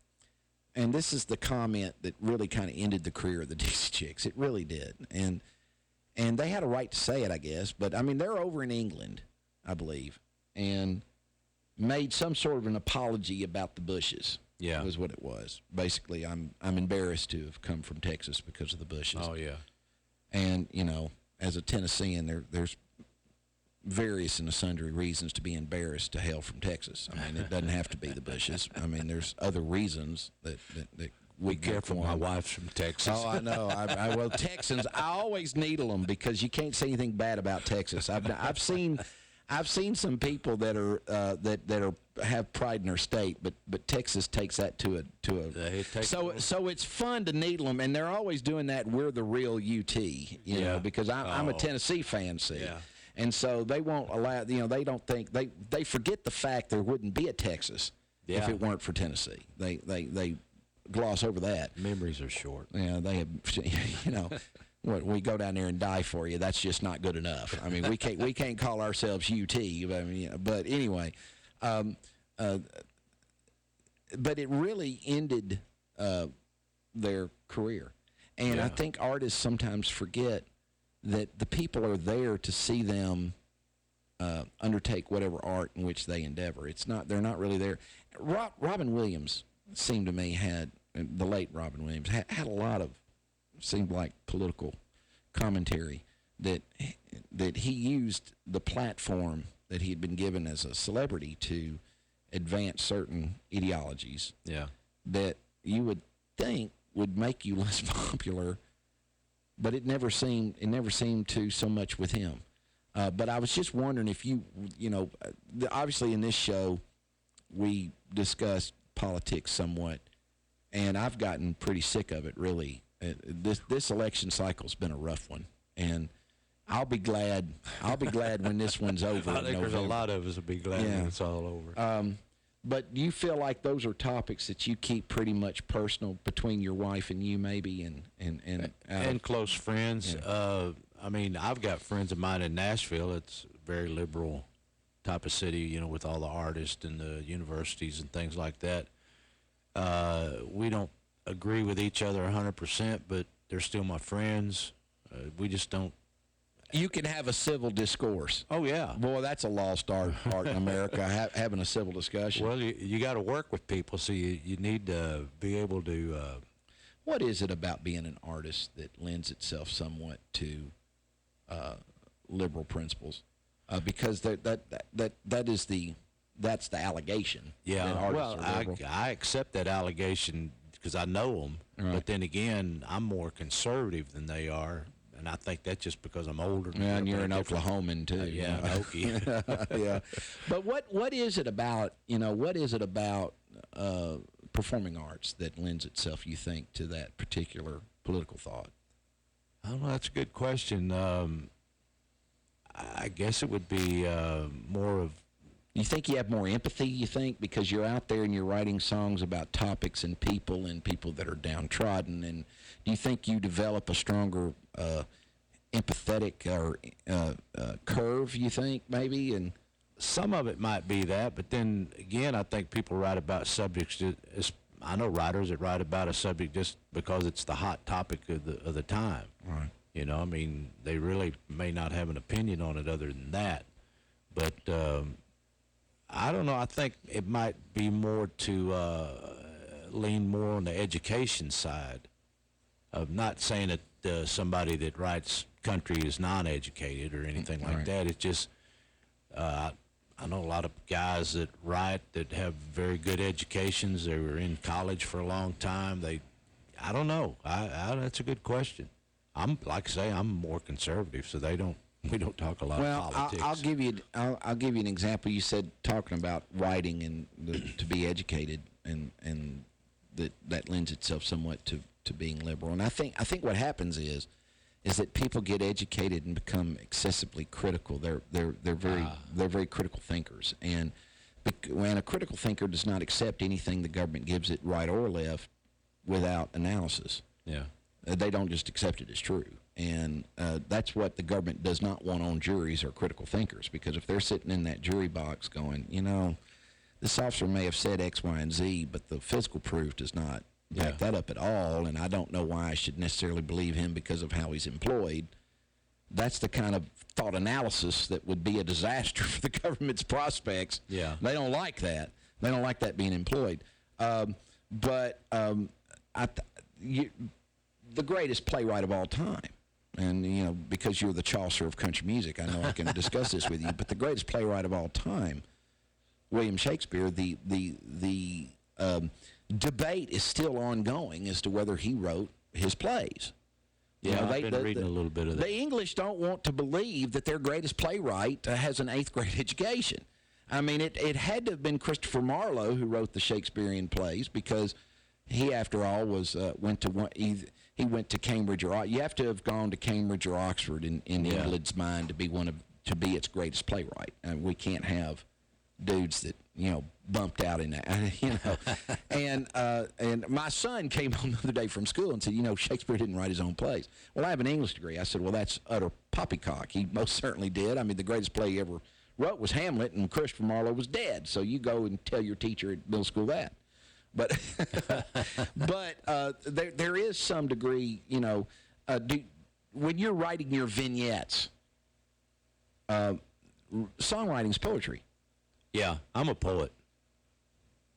Speaker 4: and this is the comment that really kind of ended the career of the Dixie Chicks. It really did. And they had a right to say it, I guess. But, I mean, they're over in England, I believe, and made some sort of an apology about the Bushes.
Speaker 6: Yeah.
Speaker 4: Was what it was. Basically, I'm embarrassed to have come from Texas because of the Bushes.
Speaker 6: Oh, yeah.
Speaker 4: And, as a Tennessean, there's various and sundry reasons to be embarrassed to hell from Texas. I mean, it doesn't have to be the Bushes. I mean, there's other reasons that we
Speaker 6: Be careful, my wife's from Texas.
Speaker 4: Oh, I know. Well, Texans, I always needle them because you can't say anything bad about Texas. I've seen some people that are have pride in their state, but Texas takes that to a so it's fun to needle them, and they're always doing that. We're the real UT, because I'm a Tennessee fan, see.
Speaker 6: Yeah.
Speaker 4: And so they won't allow, they don't think, they forget the fact there wouldn't be a Texas if it weren't for Tennessee. They gloss over that.
Speaker 6: Memories are short.
Speaker 4: Yeah, they have, what, we go down there and die for you, that's just not good enough. I mean, we can't call ourselves UT, but anyway, but it really ended their career. And I think artists sometimes forget that the people are there to see them undertake whatever art in which they endeavor. They're not really there. Robin Williams seemed to me the late Robin Williams had a lot of, seemed like, political commentary that he used the platform that he had been given as a celebrity to advance certain ideologies that you would think would make you less popular, but it never seemed to so much with him. But I was just wondering if obviously in this show we discussed politics somewhat, and I've gotten pretty sick of it, really. This election cycle's been a rough one, and I'll be glad when this one's over.
Speaker 6: I think there's a lot of us will be glad when it's all over.
Speaker 4: But do you feel like those are topics that you keep pretty much personal between your wife and you, maybe, and
Speaker 6: close friends? Yeah. I mean, I've got friends of mine in Nashville. It's a very liberal type of city, with all the artists and the universities and things like that. We don't agree with each other 100%, but they're still my friends. We just don't.
Speaker 4: You can have a civil discourse.
Speaker 6: Oh, yeah.
Speaker 4: Boy, that's a lost art in America, having a civil discussion.
Speaker 6: Well, you got to work with people, so you need to be able to.
Speaker 4: What is it about being an artist that lends itself somewhat to liberal principles? Because that's the allegation.
Speaker 6: Yeah.
Speaker 4: That artists
Speaker 6: Well,
Speaker 4: are liberal.
Speaker 6: I accept that allegation because I know them.
Speaker 4: Right.
Speaker 6: But then again, I'm more conservative than they are. And I think that's just because I'm older.
Speaker 4: Yeah, and you're an Oklahoman too.
Speaker 6: Yeah, an Okie.
Speaker 4: Yeah. But what is it about, performing arts that lends itself, you think, to that particular political thought?
Speaker 6: I don't know. That's a good question. I guess it would be more of.
Speaker 4: You think you have more empathy, you think, because you're out there and you're writing songs about topics and people that are downtrodden, and do you think you develop a stronger empathetic or curve, you think, maybe? And
Speaker 6: some of it might be that, but then again, I think people write about subjects. I know writers that write about a subject just because it's the hot topic of the time.
Speaker 4: Right.
Speaker 6: You know, I mean, they really may not have an opinion on it other than that, but I don't know. I think it might be more to lean more on the education side. Of not saying that somebody that writes country is non-educated or anything like that. It's just I know a lot of guys that write that have very good educations. They were in college for a long time. I don't know. That's a good question. Like I say, I'm more conservative, so we don't talk a lot of politics.
Speaker 4: I'll give you an example. You said talking about writing and to be educated, and that lends itself somewhat to being liberal. And I think what happens is that people get educated and become excessively critical. They're very critical thinkers, and when a critical thinker does not accept anything the government gives it, right or left, without analysis.
Speaker 6: Yeah.
Speaker 4: They don't just accept it as true. And that's what the government does not want on juries, or critical thinkers, because if they're sitting in that jury box going, this officer may have said X, Y, and Z, but the physical proof does not back that up at all, and I don't know why I should necessarily believe him because of how he's employed. That's the kind of thought analysis that would be a disaster for the government's prospects.
Speaker 6: Yeah.
Speaker 4: They don't like that. They don't like that being employed. The greatest playwright of all time, and because you're the Chaucer of country music, I know I can discuss this with you, but the greatest playwright of all time, William Shakespeare, the debate is still ongoing as to whether he wrote his plays.
Speaker 6: Yeah, I've been reading a little bit of that.
Speaker 4: The English don't want to believe that their greatest playwright has an 8th grade education. I mean, it had to have been Christopher Marlowe who wrote the Shakespearean plays, because he, after all, went to Cambridge or you have to have gone to Cambridge or Oxford in England's mind to be its greatest playwright. And we can't have dudes that bumped out in that. And my son came home the other day from school and said, Shakespeare didn't write his own plays. Well, I have an English degree. I said, well, that's utter poppycock. He most certainly did. I mean, the greatest play he ever wrote was Hamlet, and Christopher Marlowe was dead. So you go and tell your teacher at middle school that. But there is some degree, when you're writing your vignettes, songwriting's poetry.
Speaker 6: Yeah, I'm a poet.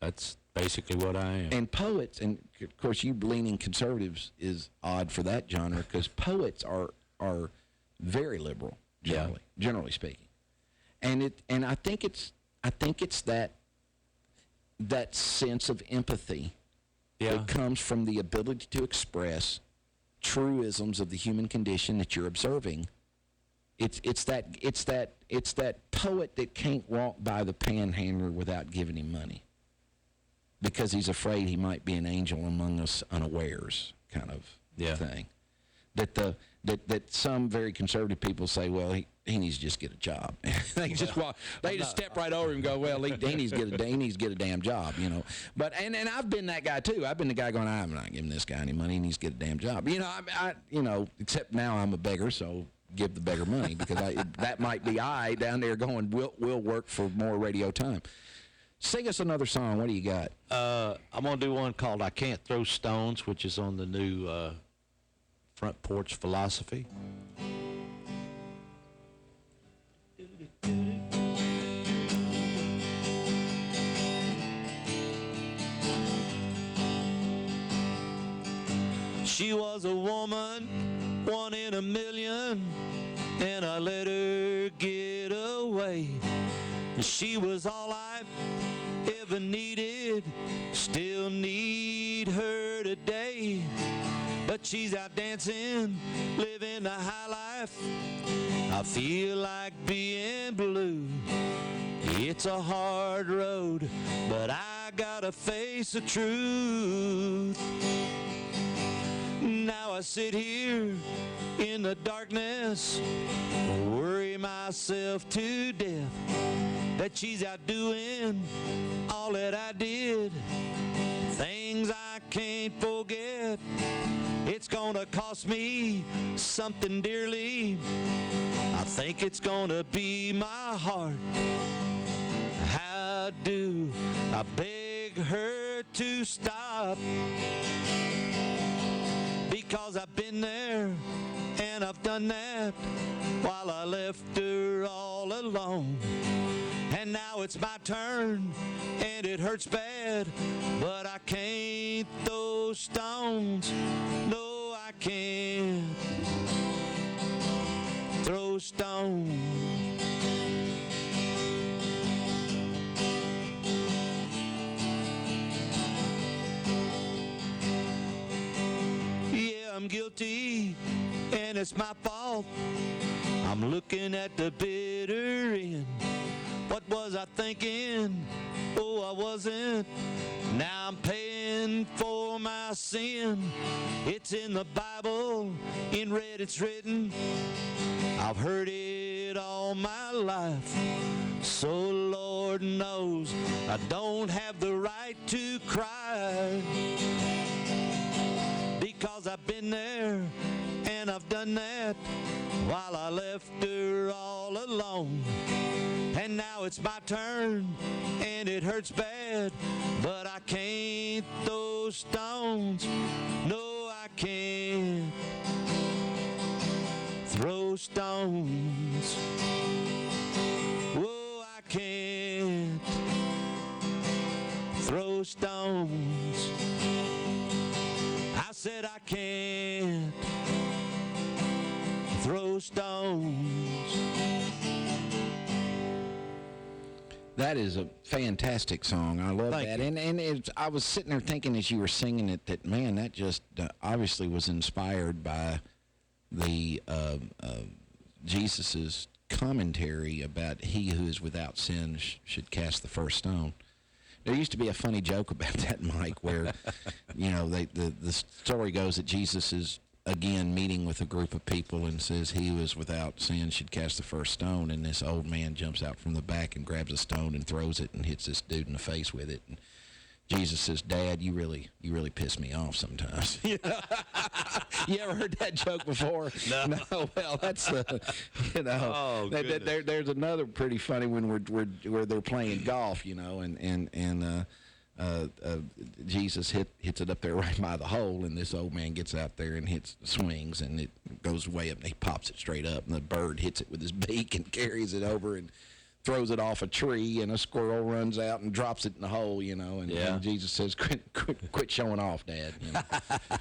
Speaker 6: That's basically what I am.
Speaker 4: And poets, and of course you leaning conservatives is odd for that genre, because poets are very liberal, generally speaking. And I think it's that sense of empathy that comes from the ability to express truisms of the human condition that you're observing. It's that poet that can't walk by the panhandler without giving him money, because he's afraid he might be an angel among us unawares, kind of thing. That some very conservative people say, well, he needs to just get a job. They just step right over him and go, well, he needs to get a damn job, But and I've been that guy too. I've been the guy going, I'm not giving this guy any money. He needs to get a damn job. Except now I'm a beggar, so give the beggar money, because that might be I down there going, we'll work for more radio time. Sing us another song. What do you got?
Speaker 6: I'm going to do one called I Can't Throw Stones, which is on the new Front Porch Philosophy.
Speaker 9: She was a woman, one in a million, and I let her get away. She was all I ever needed, still need her today. But she's out dancing, living the high life. I feel like being blue. It's a hard road, but I gotta face the truth. Now I sit here in the darkness, worry myself to death that she's out doing all that I did, things I can't forget. It's gonna cost me something dearly. I think it's gonna be my heart. How do I beg her to stop? Because I've been there and I've done that while I left her all alone. And now it's my turn and it hurts bad, but I can't throw stones. No, I can't throw stones. I'm guilty and it's my fault. I'm looking at the bitter end. What was I thinking? Oh, I wasn't. Now I'm paying for my sin. It's in the Bible, in red it's written. I've heard it all my life. So Lord knows I don't have the right to cry. Because I've been there and I've done that while I left her all alone. And now it's my turn and it hurts bad, but I can't throw stones. No, I can't throw stones. Oh, I can't throw stones. I said I can't throw stones.
Speaker 4: That is a fantastic song. I love that. And I was sitting there thinking as you were singing it that, man, that just obviously was inspired by the Jesus's commentary about he who is without sin should cast the first stone. There used to be a funny joke about that, Mike, where, you know, the story goes that Jesus is, again, meeting with a group of people and says, he who is without sin should cast the first stone. And this old man jumps out from the back and grabs a stone and throws it and hits this dude in the face with it. And Jesus says, Dad, you really piss me off sometimes. You ever heard that joke before? No. Well, that's there's another pretty funny one where they're playing golf, you know, and Jesus hits it up there right by the hole, and this old man gets out there and swings, and it goes way up, and he pops it straight up, and the bird hits it with his beak and carries it over and throws it off a tree, and a squirrel runs out and drops it in the hole, you know, and Jesus says, quit showing off, Dad. You know?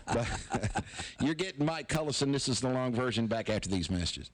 Speaker 4: But, you're getting Mike Cullison. This is the long version. Back after these messages.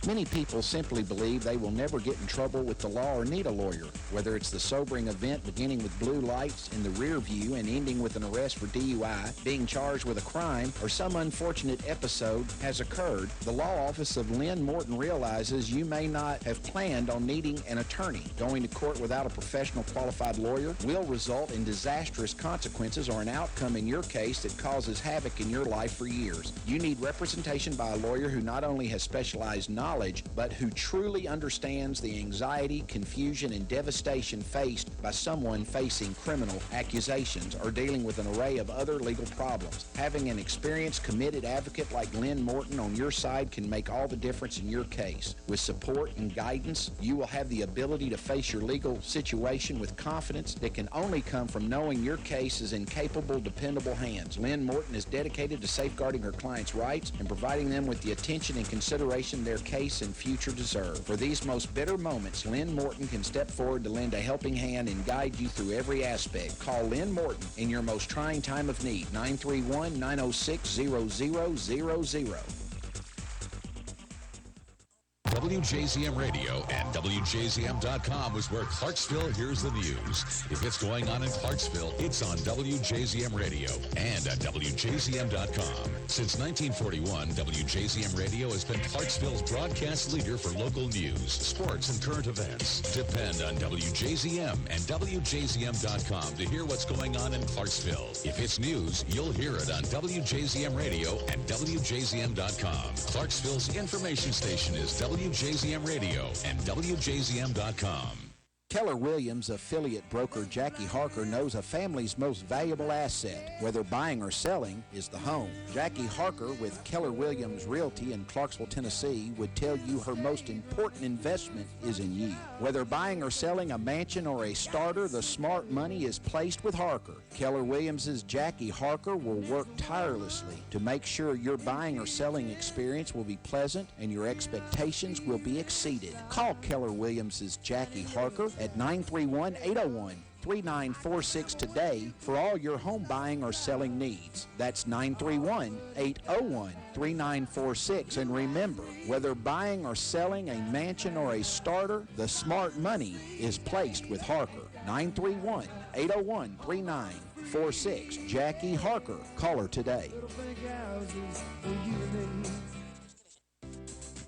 Speaker 7: Many people simply believe they will never get in trouble with the law or need a lawyer, whether it's the sobering event beginning with blue lights in the rear view and ending with an arrest for DUI, being charged with a crime, or some unfortunate episode has occurred. The law office of Lynn Morton realizes you may not have planned on needing an attorney. Going to court without a professional qualified lawyer will result in disastrous consequences or an outcome in your case that causes havoc in your life for years. You need representation by a lawyer who not only has specialized knowledge knowledge, but who truly understands the anxiety, confusion, and devastation faced by someone facing criminal accusations or dealing with an array of other legal problems. Having an experienced, committed advocate like Lynn Morton on your side can make all the difference in your case. With support and guidance, you will have the ability to face your legal situation with confidence that can only come from knowing your case is in capable, dependable hands. Lynn Morton is dedicated to safeguarding her clients' rights and providing them with the attention and consideration their case and future deserve. For these most bitter moments, Lynn Morton can step forward to lend a helping hand and guide you through every aspect. Call Lynn Morton in your most trying time of need, 931-906-0000.
Speaker 2: WJZM Radio and WJZM.com is where Clarksville hears the news. If it's going on in Clarksville, it's on WJZM Radio and at WJZM.com. Since 1941, WJZM Radio has been Clarksville's broadcast leader for local news, sports, and current events. Depend on WJZM and WJZM.com to hear what's going on in Clarksville. If it's news, you'll hear it on WJZM Radio and WJZM.com. Clarksville's information station is WJZM Radio and WJZM.com.
Speaker 7: Keller Williams affiliate broker Jackie Harker knows a family's most valuable asset, whether buying or selling, is the home. Jackie Harker with Keller Williams Realty in Clarksville, Tennessee would tell you her most important investment is in you. Whether buying or selling a mansion or a starter, the smart money is placed with Harker. Keller Williams' Jackie Harker will work tirelessly to make sure your buying or selling experience will be pleasant and your expectations will be exceeded. Call Keller Williams' Jackie Harker at 931-801-3946 today for all your home buying or selling needs. That's 931-801-3946. And remember, whether buying or selling a mansion or a starter, the smart money is placed with Harker. 931-801-3946. Jackie Harker. Call her today.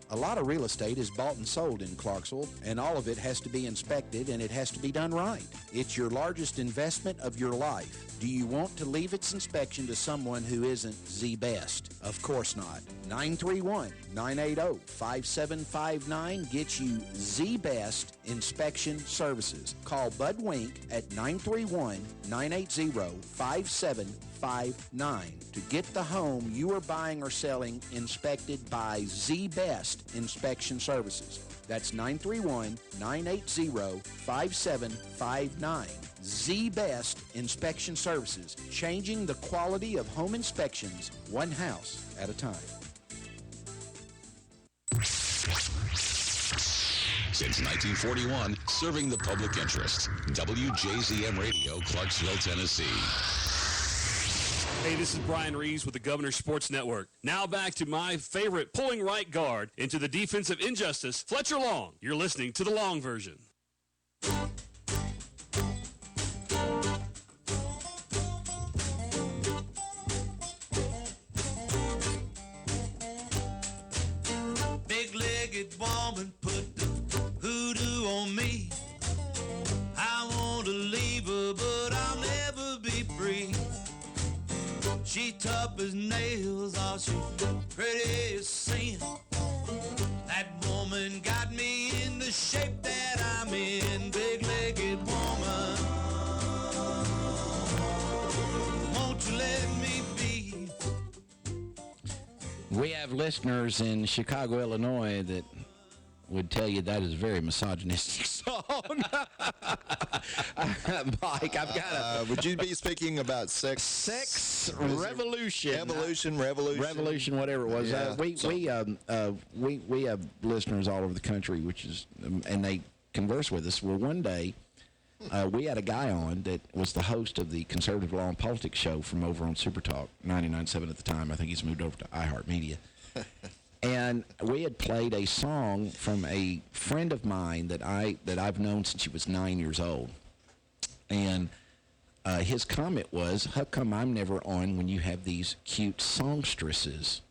Speaker 7: A lot of real estate is bought and sold in Clarksville, and all of it has to be inspected, and it has to be done right. It's your largest investment of your life. Do you want to leave its inspection to someone who isn't the best? Of course not. 931-980-5759 gets you the best inspection services. Call Bud Wink at 931-980-5759 to get the home you are buying or selling inspected by the best inspection services. That's 931-980-5759. The best inspection services, changing the quality of home inspections one house at a time.
Speaker 2: Since 1941, serving the public interest. WJZM Radio, Clarksville, Tennessee.
Speaker 10: Hey, this is Brian Reeves with the Governor Sports Network. Now back to my favorite pulling right guard into the defense of injustice, Fletcher Long. You're listening to the long version.
Speaker 9: Big-legged woman put the hoodoo on me. I want to leave her, but I'll never be free. She tough as nails, all she pretty as sin. That woman got me in the shape that I'm in. Big-legged woman, won't you let me be?
Speaker 7: We have listeners in Chicago, Illinois that would tell you that is a very misogynistic song. Mike, I've got a...
Speaker 5: would you be speaking about sex?
Speaker 7: Sex Revolution.
Speaker 5: Revolution.
Speaker 7: Revolution, whatever it was.
Speaker 5: Yeah.
Speaker 7: We have listeners all over the country, which is, and they converse with us. Well, one day, we had a guy on that was the host of the Conservative Law and Politics show from over on Super Talk, 99.7 at the time. I think he's moved over to iHeartMedia. And we had played a song from a friend of mine that I've known since he was 9 years old. And his comment was, how come I'm never on when you have these cute songstresses?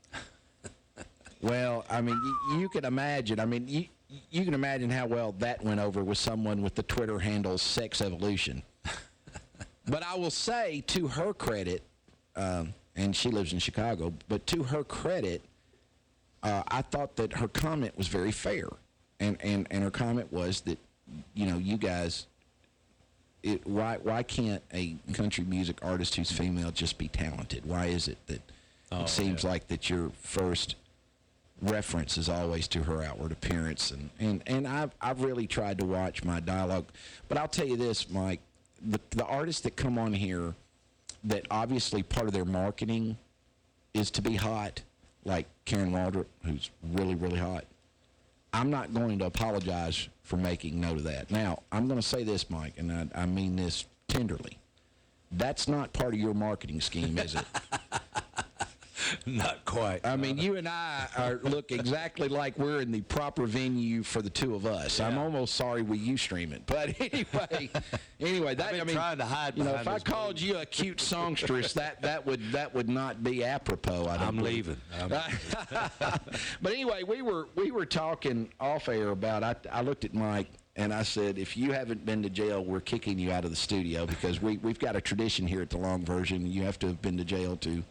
Speaker 7: Well, I mean, you can imagine. I mean, you can imagine how well that went over with someone with the Twitter handle Sex Evolution. But I will say, to her credit, and she lives in Chicago, but to her credit, I thought that her comment was very fair. And her comment was that, you guys, why can't a country music artist who's female just be talented? Why is it that it seems like that your first reference is always to her outward appearance? And I've really tried to watch my dialogue. But I'll tell you this, Mike, the artists that come on here that obviously part of their marketing is to be hot, like Karen Waldrop, who's really, really hot, I'm not going to apologize for making note of that. Now, I'm going to say this, Mike, and I mean this tenderly. That's not part of your marketing scheme, is it?
Speaker 6: Not quite.
Speaker 7: I mean, you and I look exactly like we're in the proper venue for the two of us. Yeah. I'm almost sorry we Ustream it. But anyway, that
Speaker 6: I've been trying to hide
Speaker 7: if I called you a cute songstress, that would not be apropos.
Speaker 6: I'm leaving.
Speaker 7: But anyway, we were talking off air about. I looked at Mike and I said, if you haven't been to jail, we're kicking you out of the studio, because we've got a tradition here at the Long Version. You have to have been to jail to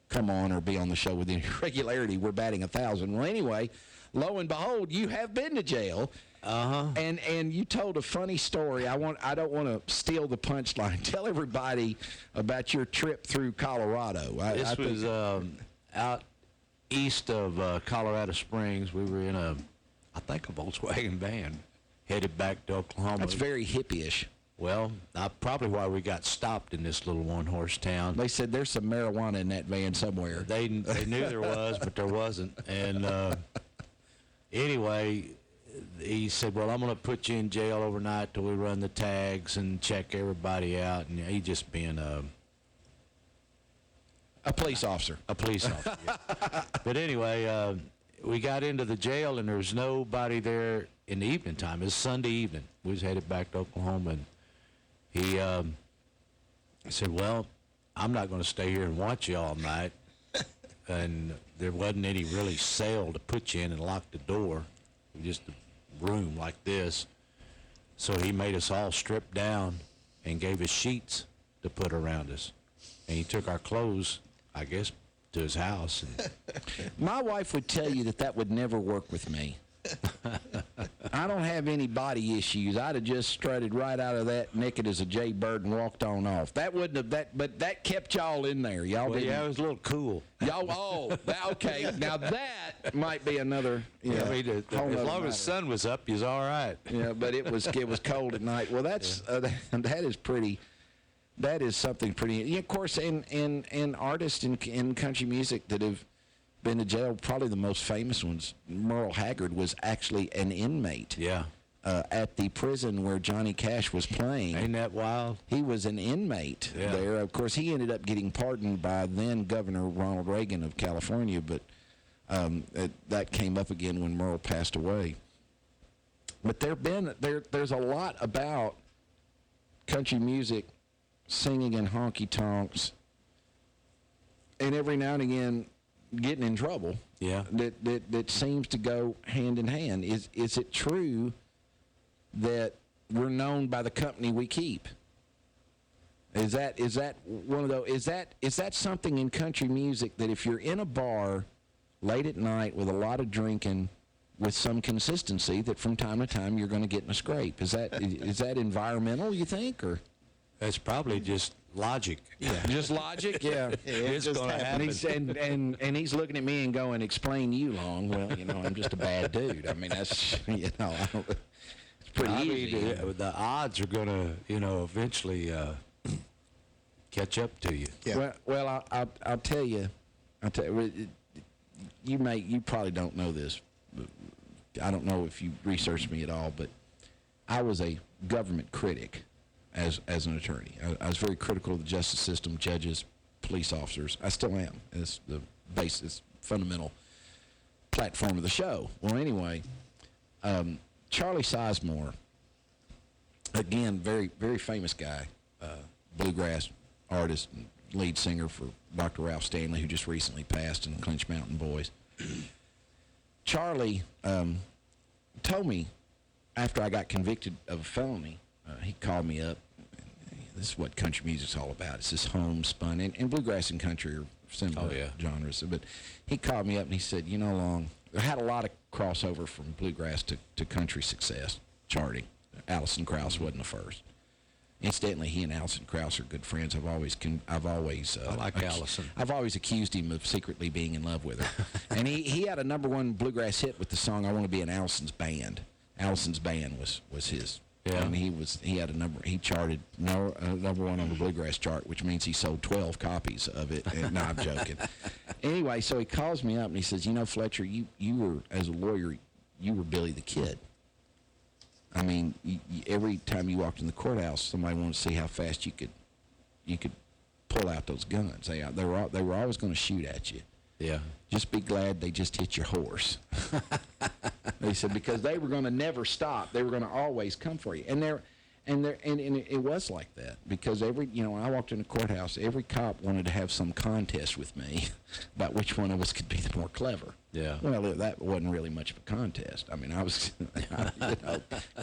Speaker 7: come on or be on the show with any regularity. We're batting 1,000. Well, anyway, lo and behold, you have been to jail. And you told a funny story. I don't want to steal the punchline. Tell everybody about your trip through Colorado.
Speaker 6: This was out east of Colorado Springs. We were in I think a Volkswagen van headed back to Oklahoma.
Speaker 7: That's very hippie-ish.
Speaker 6: Well, probably why we got stopped in this little one-horse town.
Speaker 7: They said there's some marijuana in that van somewhere.
Speaker 6: They knew there was, but there wasn't. And anyway, he said, well, I'm going to put you in jail overnight till we run the tags and check everybody out. And he just being
Speaker 7: a police officer.
Speaker 6: A police officer, yeah. But anyway, we got into the jail, and there was nobody there in the evening time. It was Sunday evening. We was headed back to Oklahoma, and he said, well, I'm not going to stay here and watch you all night. And there wasn't any really cell to put you in and lock the door. Just a room like this. So he made us all strip down and gave us sheets to put around us. And he took our clothes, I guess, to his house.
Speaker 7: My wife would tell you that would never work with me. I don't have any body issues. I'd have just strutted right out of that naked as a jaybird and walked on off. That wouldn't have but that kept y'all in there. Y'all didn't.
Speaker 6: Yeah, it was a little cool.
Speaker 7: Y'all, okay. Now that might be another.
Speaker 6: I mean, as long as the sun was up, you was all right.
Speaker 7: Yeah, but it was cold at night. Well, that's that is pretty. That is something pretty. Yeah, of course, and artists in country music that have been to jail, probably the most famous ones, Merle Haggard was actually an inmate.
Speaker 6: Yeah.
Speaker 7: At the prison where Johnny Cash was playing.
Speaker 6: Ain't that wild?
Speaker 7: He was an inmate there. Of course, he ended up getting pardoned by then Governor Ronald Reagan of California, but that came up again when Merle passed away. But there's a lot about country music, singing in honky tonks, and every now and again getting in trouble.
Speaker 6: Yeah.
Speaker 7: That seems to go hand in hand. Is it true that we're known by the company we keep? Is that one of those? Is that something in country music that if you're in a bar late at night with a lot of drinking, with some consistency, that from time to time you're going to get in a scrape? Is that environmental, you think, or?
Speaker 6: That's probably just logic.
Speaker 7: Yeah. Just logic? Yeah.
Speaker 6: It's going to happen.
Speaker 7: And he's looking at me and going, explain you, Long. Well, I'm just a bad dude. I mean, that's, it's pretty easy.
Speaker 6: The odds are going to, eventually catch up to you.
Speaker 5: Yeah.
Speaker 7: Well, I'll tell you, you probably don't know this. I don't know if you researched me at all, but I was a government critic. As an attorney, I was very critical of the justice system, judges, police officers. I still am. It's the basis, fundamental platform of the show. Well, anyway, Charlie Sizemore, again, very, very famous guy, bluegrass artist, and lead singer for Dr. Ralph Stanley, who just recently passed in Clinch Mountain Boys. Charlie told me after I got convicted of a felony, he called me up. This is what country music's all about. It's this homespun, and bluegrass and country are
Speaker 4: similar genres. But he called me up and he said, you know, Long, there had a lot of crossover from bluegrass to country success charting. Alison Krauss wasn't the first. Incidentally, he and Alison Krauss are good friends. I like
Speaker 6: Alison.
Speaker 4: I've always accused him of secretly being in love with her. And he had a #1 bluegrass hit with the song "I Want to Be in Alison's Band." Alison's Band was his.
Speaker 6: Yeah.
Speaker 4: And he charted #1 on the bluegrass chart, which means he sold 12 copies of it. And, no, I'm joking. Anyway, so he calls me up and he says, you know, Fletcher, you were, as a lawyer, you were Billy the Kid. I mean, every time you walked in the courthouse, somebody wanted to see how fast you could pull out those guns. They were always going to shoot at you.
Speaker 6: Yeah.
Speaker 4: Just be glad they just hit your horse. They said, because they were going to never stop. They were going to always come for you. And it was like that, because when I walked in the courthouse, every cop wanted to have some contest with me about which one of us could be the more clever.
Speaker 6: Yeah.
Speaker 4: Well, that wasn't really much of a contest. I mean, I was,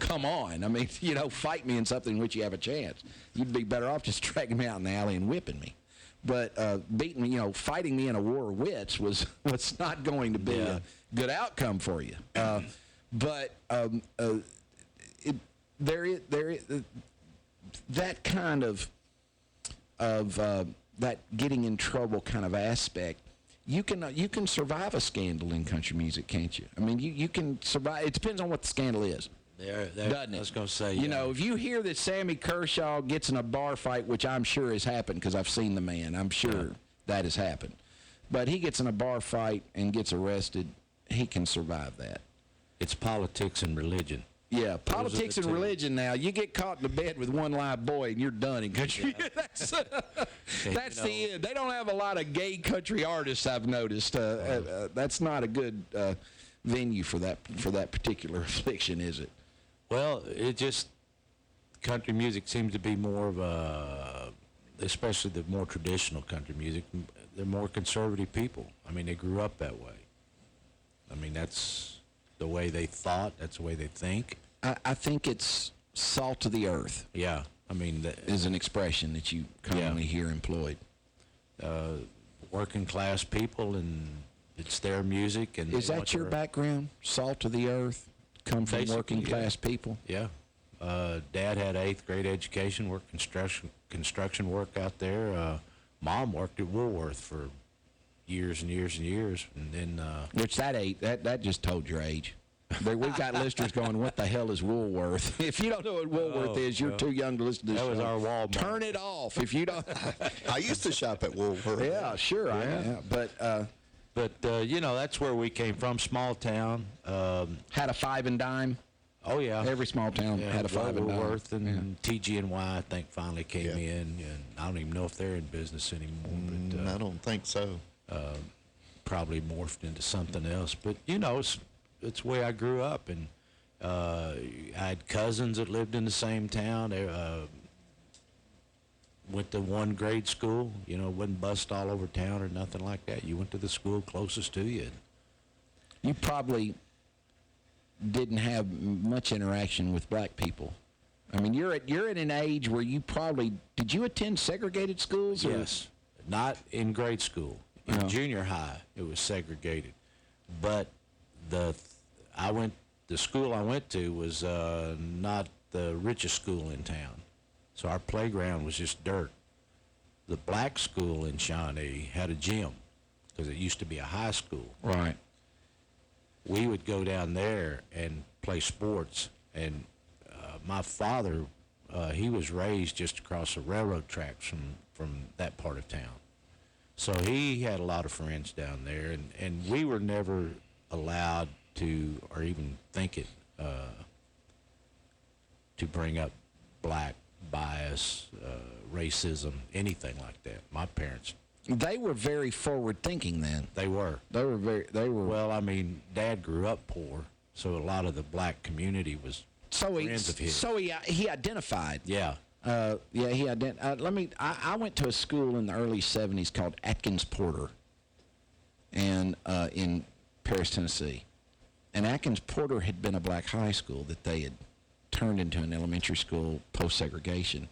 Speaker 4: come on. I mean, fight me in something in which you have a chance. You'd be better off just dragging me out in the alley and whipping me. But beating me, fighting me in a war of wits was not going to be a good outcome for you. But there is that kind of that getting in trouble kind of aspect. You can survive a scandal in country music, can't you? I mean, you can survive. It depends on what the scandal is. Doesn't it?
Speaker 6: I was going to say,
Speaker 4: you know, if you hear that Sammy Kershaw gets in a bar fight, which I'm sure has happened because I've seen the man, I'm sure that has happened. But he gets in a bar fight and gets arrested, he can survive that.
Speaker 6: It's politics and religion.
Speaker 4: Yeah, politics and religion now. You get caught in the bed with one live boy and you're done in country. Yeah. That's the end. They don't have a lot of gay country artists, I've noticed. That's not a good venue for that particular affliction, is it?
Speaker 6: Well, country music seems to be more of a, especially the more traditional country music, they're more conservative people. I mean, they grew up that way. I mean, that's the way they thought, that's the way they think.
Speaker 4: I think it's salt of the earth.
Speaker 6: Yeah, I mean,
Speaker 4: is an expression that you commonly hear employed.
Speaker 6: Working class people, and it's their music. And
Speaker 4: is that your background? Salt of the earth, come from working class people?
Speaker 6: Yeah. Dad had 8th grade education, worked construction work out there. Mom worked at Woolworth for years and years and years, and then
Speaker 4: which that just told your age. We've got listeners going, what the hell is Woolworth? If you don't know what Woolworth is, you're too young to listen to this
Speaker 6: show. That was our Walmart.
Speaker 4: Turn it off if you don't.
Speaker 5: I used to shop at Woolworth.
Speaker 4: Yeah, sure.
Speaker 6: Yeah. But that's where we came from, small town.
Speaker 4: Had a 5 and dime.
Speaker 6: Oh, yeah.
Speaker 4: Every small town had a 5 and dime.
Speaker 6: Woolworth and TG&Y, I think, finally came in. And I don't even know if they're in business anymore. But
Speaker 5: I don't think so.
Speaker 6: Probably morphed into something else. But, it's the way I grew up. And I had cousins that lived in the same town. They went to one grade school. Wasn't bussed all over town or nothing like that. You went to the school closest to you.
Speaker 4: You probably didn't have much interaction with black people. I mean, you're at an age where you probably, did you attend segregated schools?
Speaker 6: Yes. Not in grade school. In junior high, it was segregated. But the school I went to was not the richest school in town. So our playground was just dirt. The black school in Shawnee had a gym because it used to be a high school.
Speaker 4: Right.
Speaker 6: We would go down there and play sports. And my father, he was raised just across the railroad tracks from that part of town. So he had a lot of friends down there, and we were never allowed to, or even think it, to bring up black bias, racism, anything like that. My parents.
Speaker 4: They were very forward-thinking then.
Speaker 6: They were.
Speaker 4: They were.
Speaker 6: Well, I mean, Dad grew up poor, so a lot of the black community was friends of his.
Speaker 4: So he identified.
Speaker 6: Yeah.
Speaker 4: I went to a school in the early 70s called Atkins Porter, and in Paris, Tennessee. And Atkins Porter had been a black high school that they had turned into an elementary school post-segregation.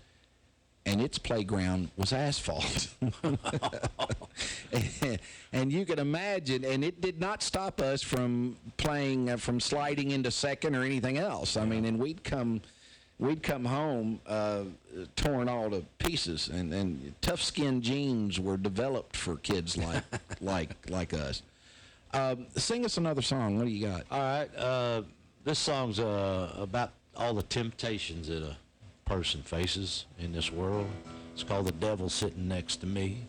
Speaker 7: and its playground was asphalt. And you can imagine, and it did not stop us from playing, from sliding into second or anything else. I mean, and we'd come home torn all to pieces, and tough-skinned jeans were developed for kids like us. Sing us another song. What do you got?
Speaker 6: All right. This song's about all the temptations that a person faces in this world. It's called The Devil Sitting Next to Me.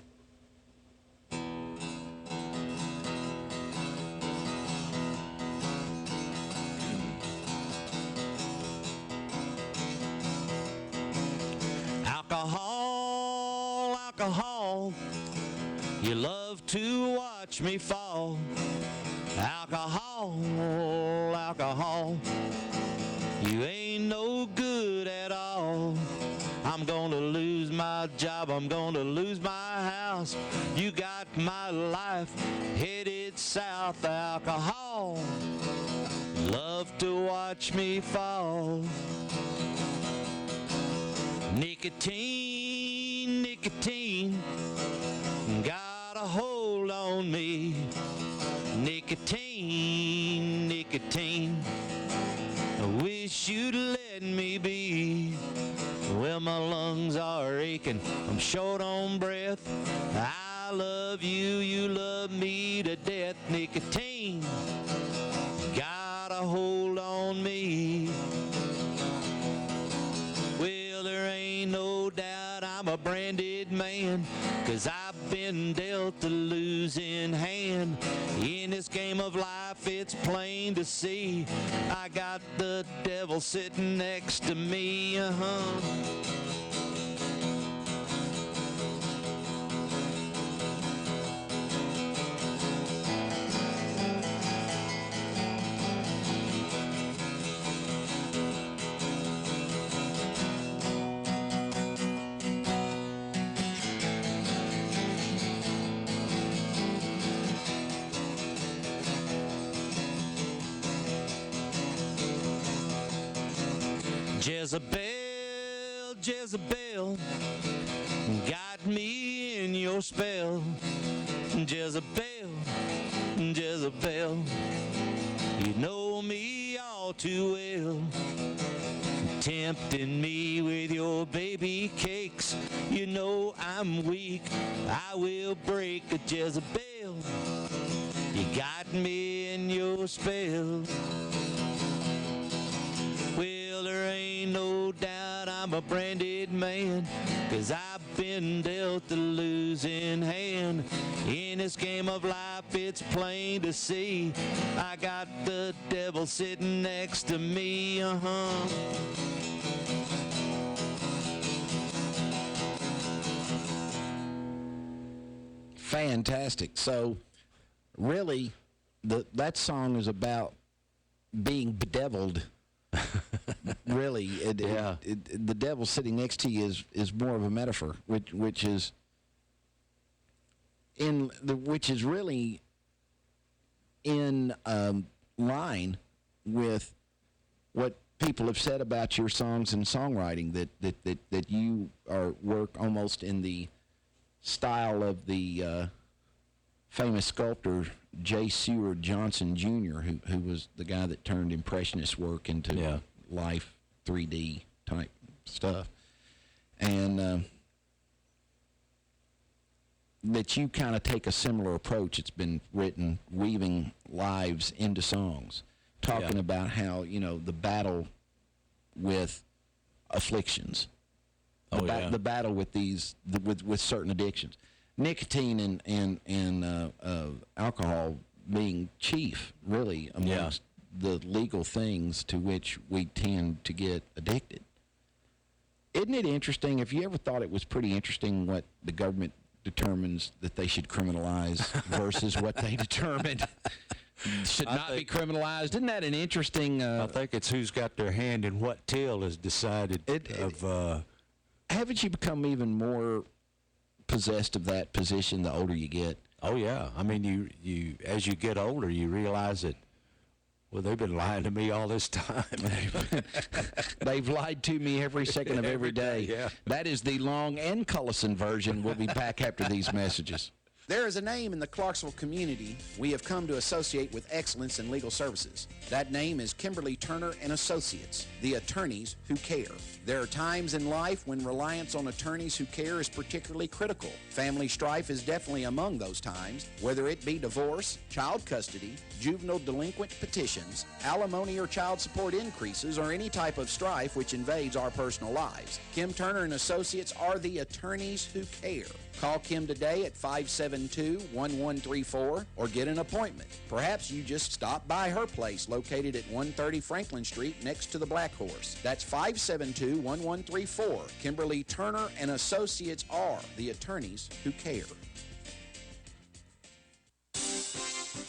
Speaker 6: Alcohol, alcohol, you love to watch me fall. Alcohol, alcohol, you ain't no good at all. I'm gonna lose my job, I'm gonna lose my house. You got my life headed south. Alcohol, love to watch me fall. Nicotine, nicotine, got a hold on me. Nicotine, nicotine, I wish you'd let me be. Well, my lungs are aching, I'm short on breath. I love you, you love me to death. Nicotine, got a hold on me. Well, there ain't no doubt I'm a branded man, 'cause I've been dealt a losing hand. In this game of life, it's plain to see I got the devil sitting next to me. Jezebel, Jezebel, got me in your spell. Jezebel, Jezebel, you know me all too well. Tempting me with your baby cakes, you know I'm weak, I will break. A Jezebel, you got me in your spell. Well, there ain't no doubt I'm a branded man, 'cause I've been dealt a losing hand. In this game of life, it's plain to see I got the devil sitting next to me.
Speaker 7: Fantastic. So, really, that song is about being bedeviled. Really, the devil sitting next to you is more of a metaphor, which is really in line with what people have said about your songs and songwriting, that you work almost in the style of the famous sculptor J. Seward Johnson Jr., who was the guy that turned Impressionist work into life 3D type stuff. And that you kind of take a similar approach. It's been written weaving lives into songs, talking about how, the battle with afflictions, the battle with with certain addictions. Nicotine and alcohol being chief, really, amongst the legal things to which we tend to get addicted. Isn't it interesting? Have you ever thought it was pretty interesting what the government determines that they should criminalize versus what they determine should not be criminalized? Isn't that an interesting...
Speaker 6: I think it's who's got their hand in what till is decided
Speaker 7: haven't you become even more possessed of that position the older you get?
Speaker 6: Oh, yeah. I mean, you as you get older, you realize that Well, they've been lying to me all this time.
Speaker 4: They've lied to me every second of every day.
Speaker 6: Yeah.
Speaker 4: That is the Long and Cullison version. We'll be back after these messages.
Speaker 7: There is a name in the Clarksville community we have come to associate with excellence in legal services. That name is Kimberly Turner and Associates, the attorneys who care. There are times in life when reliance on attorneys who care is particularly critical. Family strife is definitely among those times, whether it be divorce, child custody, juvenile delinquent petitions, alimony or child support increases, or any type of strife which invades our personal lives. Kim Turner and Associates are the attorneys who care. Call Kim today at 572-1134 or get an appointment. Perhaps you just stop by her place located at 130 Franklin Street next to the Black Horse. That's 572-1134. Kimberly Turner and Associates are the attorneys who care.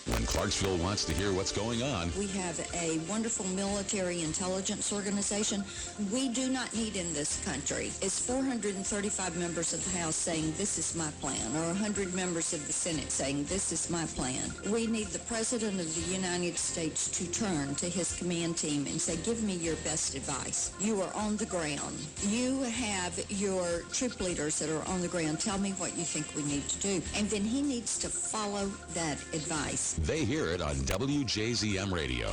Speaker 2: When Clarksville wants to hear what's going on,
Speaker 11: we have a wonderful military intelligence organization. We do not need in this country is 435 members of the House saying this is my plan, or 100 members of the Senate saying this is my plan. We need the President of the United States to turn to his command team and say, give me your best advice. You are on the ground. You have your troop leaders that are on the ground. Tell me what you think we need to do. And then he needs to follow that advice.
Speaker 2: they hear it on WJZM Radio.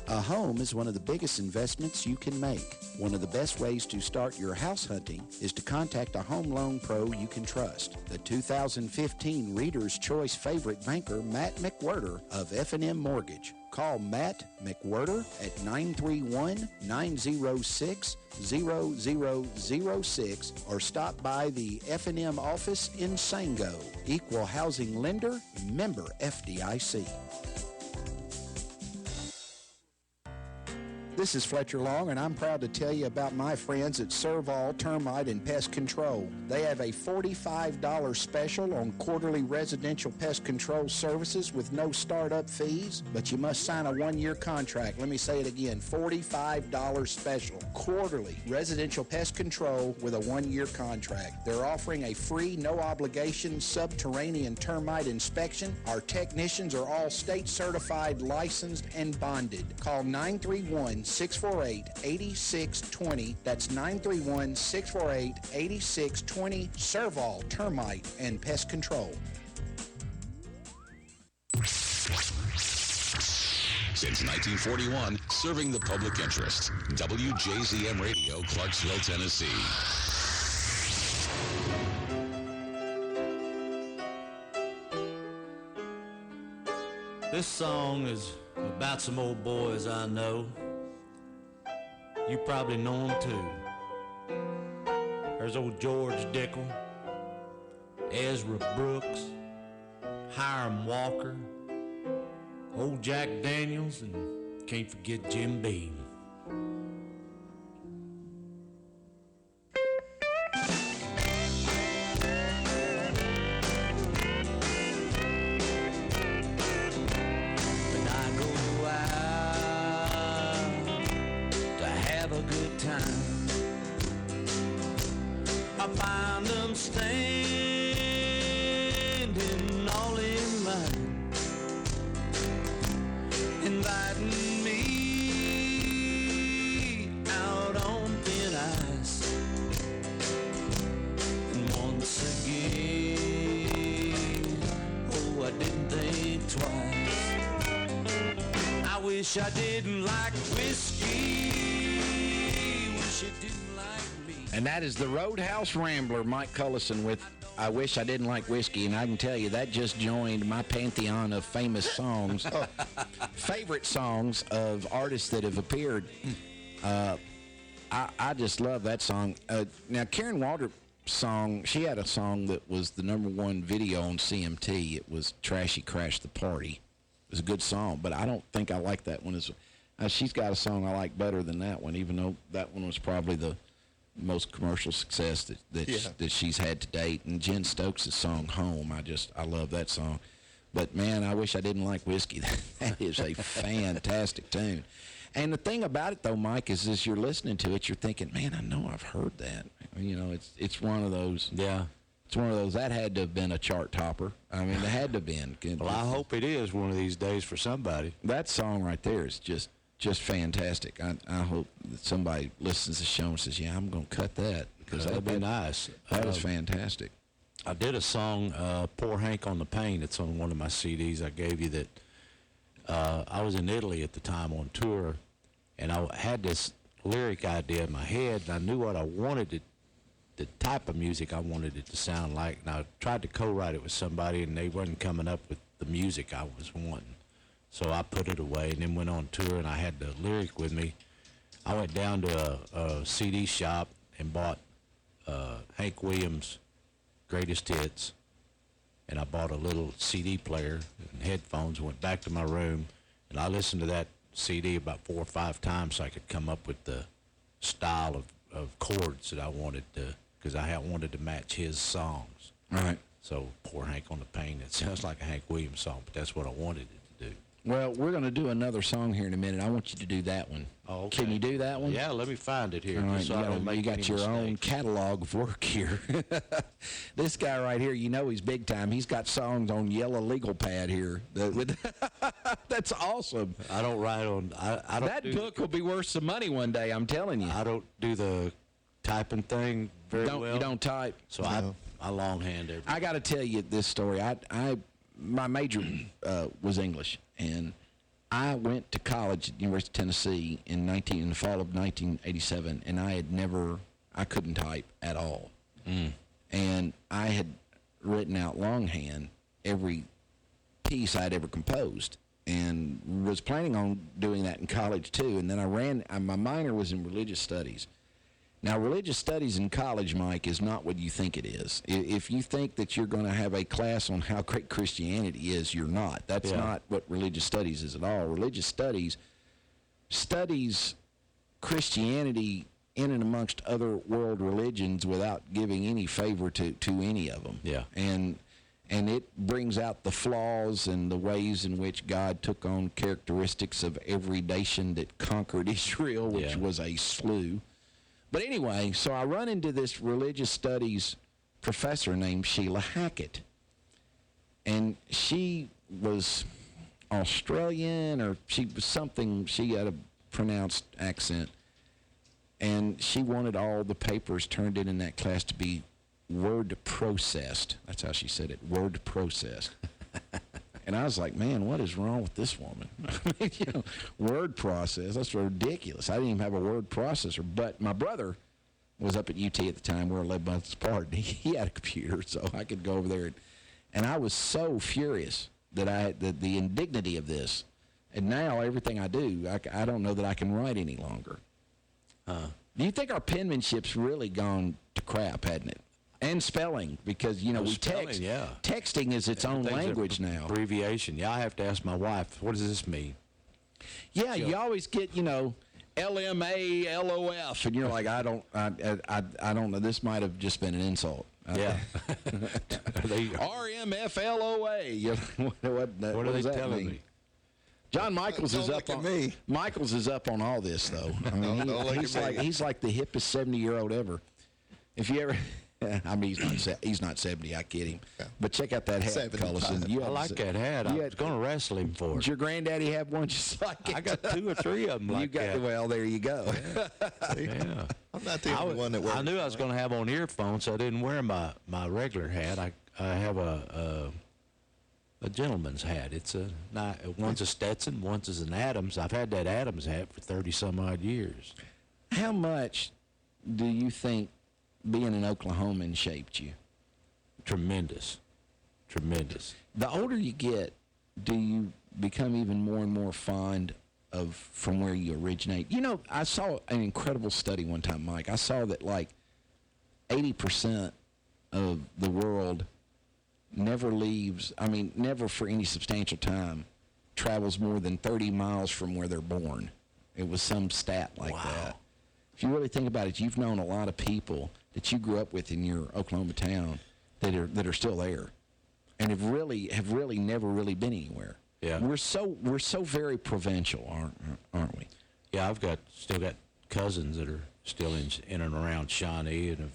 Speaker 7: A home is one of the biggest investments you can make. One of the best ways to start your house hunting is to contact a home loan pro you can trust. The 2015 Reader's Choice favorite banker, Matt McWhirter of F&M Mortgage. Call Matt McWhirter at 931-906-0006 or stop by the F&M office in Sango. Equal housing lender, member FDIC. This is Fletcher Long, and I'm proud to tell you about my friends at Serval Termite and Pest Control. They have a $45 special on quarterly residential pest control services with no startup fees, but you must sign a one-year contract. Let me say it again, $45 special. Quarterly residential pest control with a one-year contract. They're offering a free, no-obligation subterranean termite inspection. Our technicians are all state-certified, licensed, and bonded. Call 931-648-8620. That's 931-648-8620. Serval Termite and Pest Control.
Speaker 2: Since 1941, serving the public interest. WJZM Radio, Clarksville, Tennessee.
Speaker 9: This song is about some old boys I know. You probably know them too. There's old George Dickel, Ezra Brooks, Hiram Walker, old Jack Daniels, and can't forget Jim Beam. Standing all in line, inviting me out on thin ice. And once again, oh, I didn't think twice. I wish I didn't like whiskey. Wish I didn't like me.
Speaker 4: And that is the Roadhouse Rambler, Mike Cullison, with I Wish I Didn't Like Whiskey. And I can tell you, that just joined my pantheon of famous songs, favorite songs of artists that have appeared. I just love that song. Now, Karen Walter song, she had a song that was the #1 video on CMT. It was Trashy Crash the Party. It was a good song, but I don't think I like that one. She's got a song I like better than that one, even though that one was probably the most commercial success that she's had to date. And Jen Stokes' song Home, I love that song. But man, I Wish I Didn't Like Whiskey. That is a fantastic tune. And the thing about it though, Mike, is as you're listening to it, you're thinking, man, I know I've heard that. You know, it's one of those.
Speaker 6: Yeah.
Speaker 4: It's one of those, that had to have been a chart topper. I mean, it had to have been.
Speaker 6: Well, I hope it is one of these days for somebody.
Speaker 4: That song right there is just fantastic. I hope that somebody listens to the show and says, yeah, I'm going to cut that. Because
Speaker 6: that'd be nice.
Speaker 4: That is fantastic.
Speaker 6: I did a song, Poor Hank on the Pain. It's on one of my CDs I gave you that I was in Italy at the time on tour, and I had this lyric idea in my head, and I knew what I wanted it, the type of music I wanted it to sound like, and I tried to co-write it with somebody, and they wasn't coming up with the music I was wanting. So I put it away and then went on tour, and I had the lyric with me. I went down to a CD shop and bought Hank Williams' Greatest Hits, and I bought a little CD player and headphones, went back to my room, and I listened to that CD about 4 or 5 times so I could come up with the style of chords that I wanted to, because I wanted to match his songs.
Speaker 4: Right.
Speaker 6: So Poor Hank on the Pain, it sounds like a Hank Williams song, but that's what I wanted it to do.
Speaker 4: Well, we're going to do another song here in a minute. I want you to do that one.
Speaker 6: Oh, okay.
Speaker 4: Can you do that one?
Speaker 6: Yeah, let me find it here.
Speaker 4: All right,
Speaker 6: just so I don't make
Speaker 4: you got
Speaker 6: any
Speaker 4: your own
Speaker 6: mistakes.
Speaker 4: catalog of work here. This guy right here, you know he's big time. He's got songs on yellow legal pad here. That's awesome.
Speaker 6: I don't write on. I don't.
Speaker 4: That book will be worth some money one day, I'm telling you.
Speaker 6: I don't do the typing thing very well.
Speaker 4: You don't type?
Speaker 6: So no. I longhand everything.
Speaker 4: I got to tell you this story. My major was English, and I went to college at the University of Tennessee in the fall of 1987, and I couldn't type at all. And I had written out longhand every piece I'd ever composed, and was planning on doing that in college too. And then my minor was in religious studies. Now, religious studies in college, Mike, is not what you think it is. If you think that you're going to have a class on how great Christianity is, you're not. That's not what religious studies is at all. Religious studies studies Christianity in and amongst other world religions without giving any favor to any of them.
Speaker 6: Yeah.
Speaker 4: And it brings out the flaws and the ways in which God took on characteristics of every nation that conquered Israel, which was a slew. But anyway, so I run into this religious studies professor named Sheila Hackett. And she was Australian, or she was something, she had a pronounced accent. And she wanted all the papers turned in that class to be word processed. That's how she said it, word processed. And I was like, man, what is wrong with this woman? I mean, word process, that's ridiculous. I didn't even have a word processor. But my brother was up at UT at the time. We were 11 months apart. And he had a computer, so I could go over there. And I was so furious that the indignity of this. And now everything I do, I don't know that I can write any longer. Do you think our penmanship's really gone to crap, hadn't it? And spelling, because, we text.
Speaker 6: Yeah.
Speaker 4: Texting is its own language now.
Speaker 6: Abbreviation. Yeah, I have to ask my wife, what does this mean?
Speaker 4: Yeah, you always get, LMALOF, and you're like, I don't know. This might have just been an insult.
Speaker 6: Yeah.
Speaker 4: RMFLOA.
Speaker 6: What are they telling me?
Speaker 4: John Michaels is up on
Speaker 5: me.
Speaker 4: Michaels is up on all this, though. I mean, he's like the hippest 70-year-old ever. If you ever, I mean, he's not 70. I kid him. Yeah. But check out that hat, Cullison.
Speaker 6: I like that hat. I was going to wrestle him for it.
Speaker 4: Did your granddaddy have one just like it?
Speaker 6: I got 2 or 3 of them like that.
Speaker 4: Well, there you go.
Speaker 6: Yeah.
Speaker 5: I'm not the only one that wears.
Speaker 6: I knew I was going to have on earphones, so I didn't wear my regular hat. I have a gentleman's hat. One's a Stetson, one's is an Adams. I've had that Adams hat for 30-some-odd years.
Speaker 4: How much do you think being an Oklahoman shaped you?
Speaker 6: Tremendous.
Speaker 4: The older you get, do you become even more and more fond of from where you originate? I saw an incredible study one time, Mike. I saw that like 80% of the world never for any substantial time, travels more than 30 miles from where they're born. It was some stat like that. If you really think about it, you've known a lot of people that you grew up with in your Oklahoma town that are still there, and have really never really been anywhere.
Speaker 6: Yeah,
Speaker 4: we're so very provincial, aren't we?
Speaker 6: Yeah, I've still got cousins that are still in and around Shawnee, and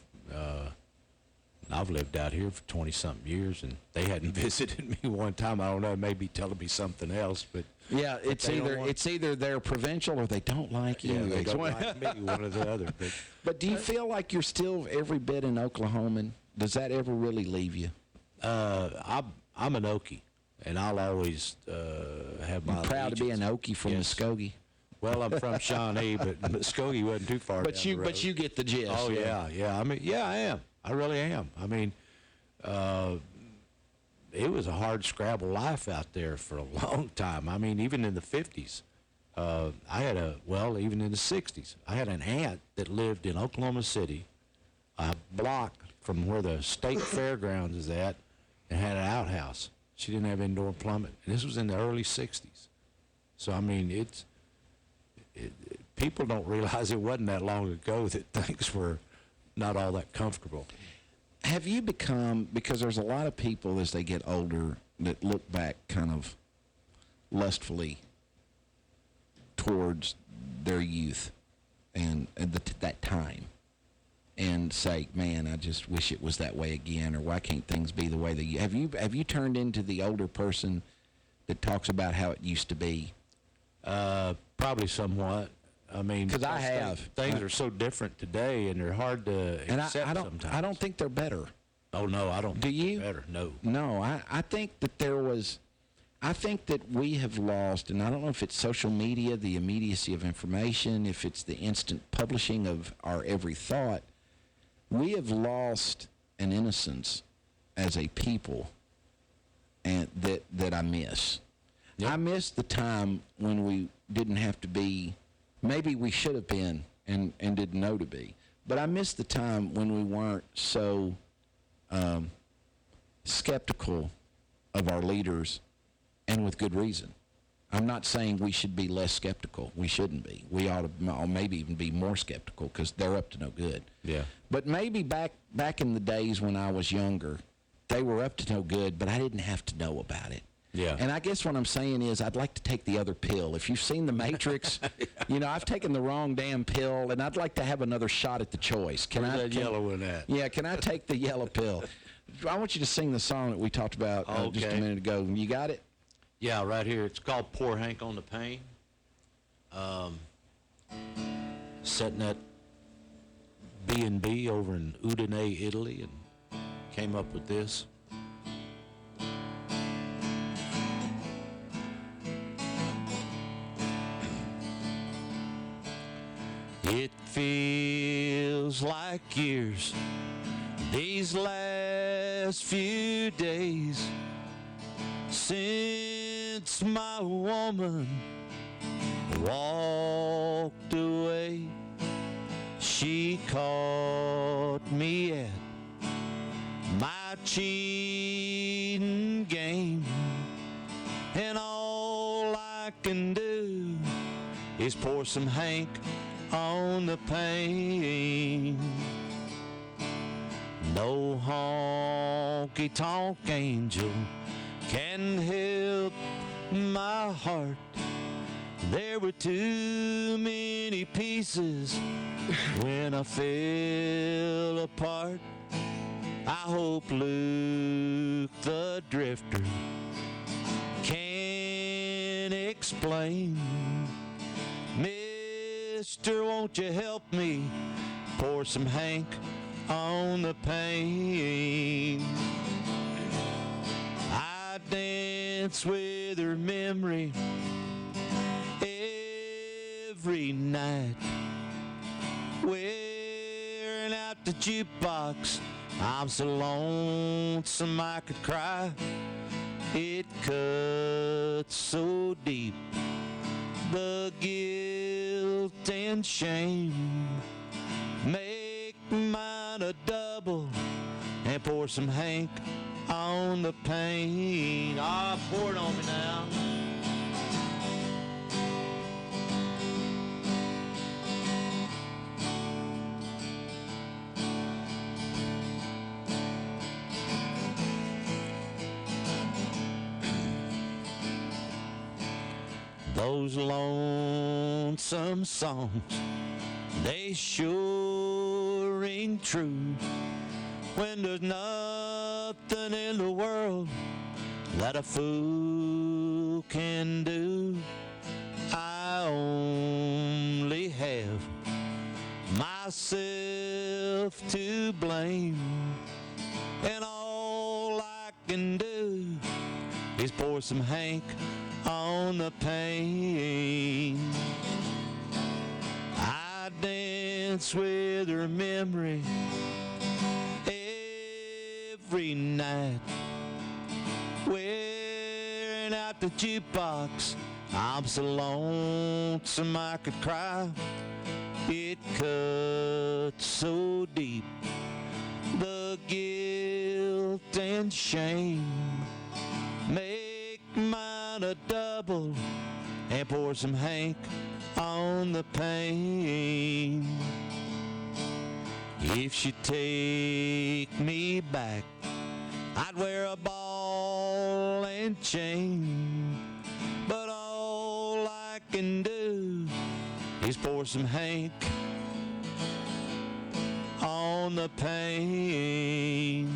Speaker 6: I've lived out here for 20-something years, and they hadn't visited me one time. I don't know, maybe telling me something else, but
Speaker 4: yeah, it's either they're provincial or they don't like you.
Speaker 6: Yeah, they don't like me, one or the other.
Speaker 4: But do you feel like you're still every bit an Oklahoman? Does that ever really leave you?
Speaker 6: I'm an Okie, and I'll always have my.
Speaker 4: I'm proud to be an Okie from
Speaker 6: Yes.
Speaker 4: Muskogee.
Speaker 6: Well, I'm from Shawnee, but Muskogee wasn't too far down the road.
Speaker 4: But you get the gist.
Speaker 6: Oh yeah. I mean, yeah, I am. I really am. I mean, it was a hard scrabble life out there for a long time. I mean, even in the 50s, even in the 60s, I had an aunt that lived in Oklahoma City, a block from where the state fairgrounds is at, and had an outhouse. She didn't have indoor plumbing, and this was in the early 60s. So, I mean, people don't realize it wasn't that long ago that things were not all that comfortable.
Speaker 4: Have you become, because there's a lot of people as they get older that look back kind of lustfully towards their youth and that time and say, man, I just wish it was that way again, or why can't things be the way that have you turned into the older person that talks about how it used to be?
Speaker 6: Probably somewhat. I mean,
Speaker 4: because I have.
Speaker 6: Things are so different today, and they're hard to accept sometimes.
Speaker 4: I don't think they're better.
Speaker 6: Oh, no, I don't.
Speaker 4: Do you?
Speaker 6: Better, no.
Speaker 4: No, I think that I think that we have lost, and I don't know if it's social media, the immediacy of information, if it's the instant publishing of our every thought. We have lost an innocence as a people, and that I miss. Yep. I miss the time when we didn't have to be. Maybe we should have been and didn't know to be. But I miss the time when we weren't so skeptical of our leaders, and with good reason. I'm not saying we should be less skeptical. We shouldn't be. We ought to maybe even be more skeptical because they're up to no good.
Speaker 6: Yeah.
Speaker 4: But maybe back in the days when I was younger, they were up to no good, but I didn't have to know about it.
Speaker 6: Yeah.
Speaker 4: And I guess what I'm saying is I'd like to take the other pill. If you've seen The Matrix, I've taken the wrong damn pill, and I'd like to have another shot at the choice.
Speaker 6: Where's that yellow one at?
Speaker 4: Yeah, can I take the yellow pill? I want you to sing the song that we talked about just a minute ago. You got it?
Speaker 6: Yeah, right here. It's called Poor Hank on the Pain. Setting at B&B over in Udine, Italy, and came up with this. It feels like years, these last few days, since my woman walked away. She caught me at my cheating game, and all I can do is pour some Hank on the pain. No honky-tonk angel can help my heart. There were too many pieces when I fell apart. I hope Luke the Drifter can explain. Mister, won't you help me pour some Hank on the pain? I dance with her memory every night, wearing out the jukebox. I'm so lonesome I could cry. It cuts so deep, the guilt and shame. Make mine a double and pour some Hank on the pain. Ah, pour it on me now. Those lonesome songs, they sure ring true.
Speaker 9: when there's nothing in the world that a fool can do. I only have myself to blame, and all I can do is pour some Hank on the pain. I dance with her memory every night, wearing out the jukebox. I'm so lonesome I could cry. It cuts so deep, the guilt and shame. Make mine a double and pour some Hank on the pain. If she'd take me back, I'd wear a ball and chain. But all I can do is pour some Hank on the pain.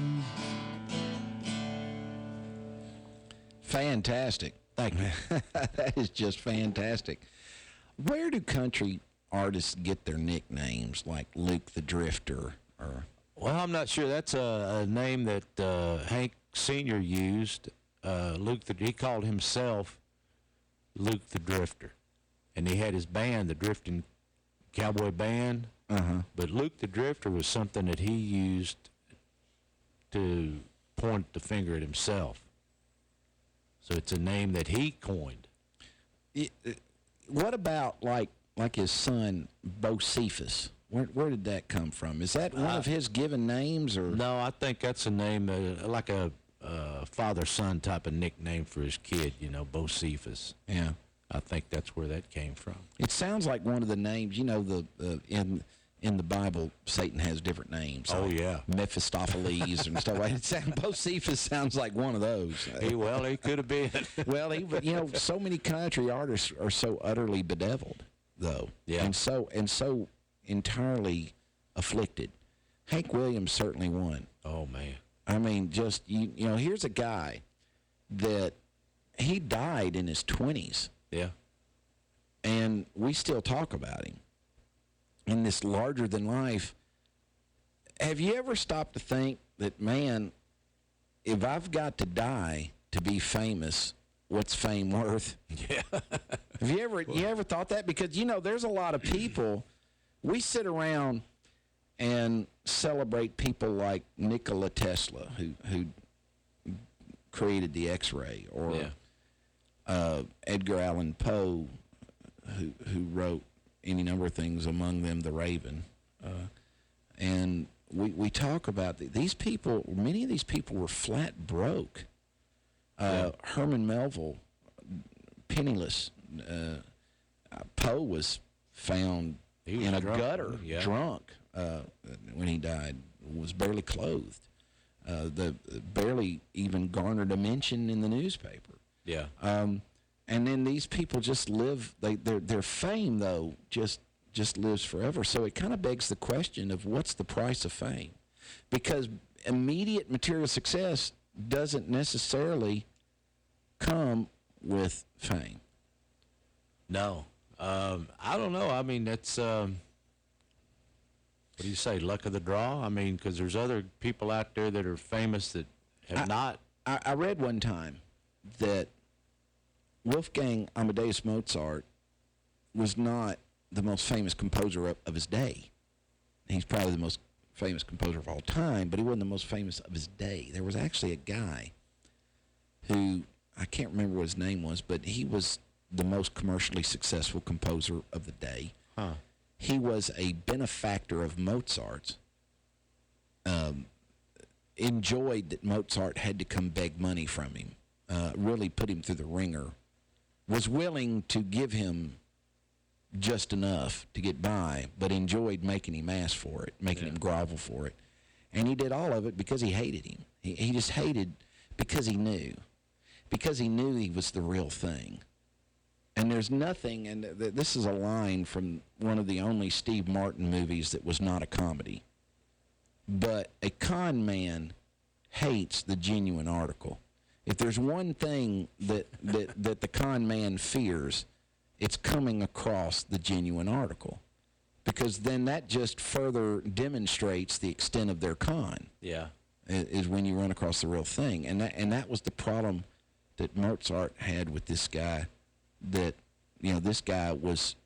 Speaker 4: Fantastic.
Speaker 6: Thank you.
Speaker 4: That is just fantastic. Where do country artists get their nicknames, like Luke the Drifter? Or
Speaker 6: Well, I'm not sure. That's a name that Hank Sr. used. He called himself Luke the Drifter. And he had his band, the Drifting Cowboy Band. But Luke the Drifter was something that he used to point the finger at himself. So it's a name that he coined.
Speaker 4: What about like his son Bocephus? Where did that come from? Is that one of his given names, or
Speaker 6: no? I think that's a name like a father-son type of nickname for his kid. You know, Bocephus.
Speaker 4: Yeah,
Speaker 6: I think that's where that came from.
Speaker 4: It sounds like one of the names. You know, in the Bible, Satan has different names.
Speaker 6: Oh,
Speaker 4: like
Speaker 6: yeah.
Speaker 4: Mephistopheles and stuff like that. Bocephus sounds like one of those.
Speaker 6: He could have been.
Speaker 4: Well, so many country artists are so utterly bedeviled, though.
Speaker 6: Yeah.
Speaker 4: And so entirely afflicted. Hank Williams certainly one.
Speaker 6: Oh, man.
Speaker 4: I mean, just, here's a guy that he died in his 20s.
Speaker 6: Yeah.
Speaker 4: And we still talk about him in this larger than life. Have you ever stopped to think that, man, if I've got to die to be famous, what's fame worth?
Speaker 6: Yeah.
Speaker 4: Have you ever thought that? Because, there's a lot of people, we sit around and celebrate people like Nikola Tesla, who created the X-ray, or Edgar Allan Poe, who wrote any number of things, among them The Raven. And we talk about these people. Many of these people were flat broke. Herman Melville, penniless. Poe was found in a gutter, drunk, when he died, was barely clothed. Barely even garnered a mention in the newspaper.
Speaker 6: Yeah.
Speaker 4: And then these people just live. Their fame, though, just lives forever. So it kind of begs the question of what's the price of fame, because immediate material success doesn't necessarily come with fame.
Speaker 6: No, I don't know. I mean, that's what do you say? Luck of the draw. I mean, because there's other people out there that are famous that have not.
Speaker 4: I read one time that Wolfgang Amadeus Mozart was not the most famous composer of his day. He's probably the most famous composer of all time, but he wasn't the most famous of his day. There was actually a guy who, I can't remember what his name was, but he was the most commercially successful composer of the day.
Speaker 6: Huh.
Speaker 4: He was a benefactor of Mozart's. Enjoyed that Mozart had to come beg money from him. Really put him through the ringer. Was willing to give him just enough to get by, but enjoyed making him ask for it, making him grovel for it. And he did all of it because he hated him. He just hated because he knew. Because he knew he was the real thing. And there's nothing, and this is a line from one of the only Steve Martin movies that was not a comedy.
Speaker 7: But a con man hates the genuine article. If there's one thing that the con man fears, it's coming across the genuine article, because then that just further demonstrates the extent of their con.
Speaker 6: Yeah.
Speaker 7: Is when you run across the real thing. And that was the problem that Mozart had with this guy, that, this guy was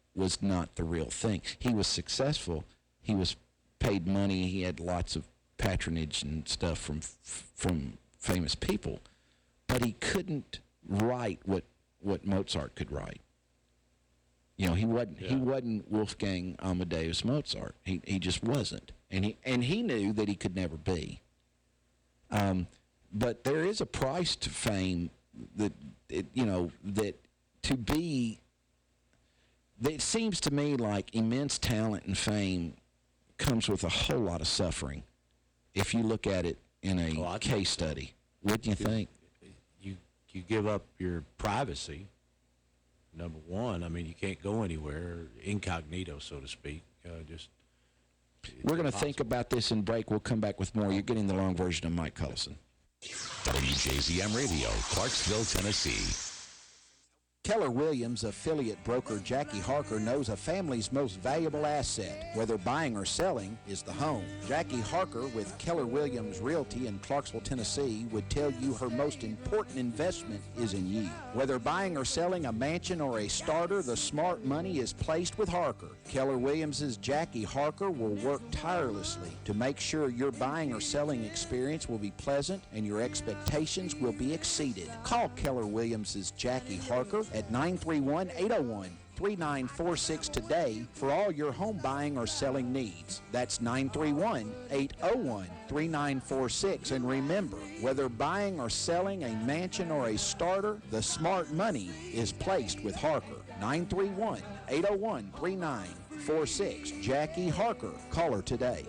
Speaker 7: not the real thing. He was successful. He was paid money. He had lots of patronage and stuff from famous people. But he couldn't write what Mozart could write. He wasn't Wolfgang Amadeus Mozart. He just wasn't. And he knew that he could never be. But there is a price to fame that it seems to me like immense talent and fame comes with a whole lot of suffering if you look at it in a case study. What do you think?
Speaker 6: You give up your privacy, number one. I mean, you can't go anywhere, incognito, so to speak.
Speaker 7: We're going to think about this in break. We'll come back with more. You're getting the long version of Mike Cullison.
Speaker 2: WJZM Radio, Clarksville, Tennessee.
Speaker 7: Keller Williams affiliate broker Jackie Harker knows a family's most valuable asset, whether buying or selling, is the home. Jackie Harker with Keller Williams Realty in Clarksville, Tennessee would tell you her most important investment is in you. Whether buying or selling a mansion or a starter, the smart money is placed with Harker. Keller Williams' Jackie Harker will work tirelessly to make sure your buying or selling experience will be pleasant and your expectations will be exceeded. Call Keller Williams' Jackie Harker at 931-801-3946 today for all your home buying or selling needs. That's 931-801-3946. And remember, whether buying or selling a mansion or a starter, the smart money is placed with Harker. 931-801-3946. Jackie Harker. Call her today.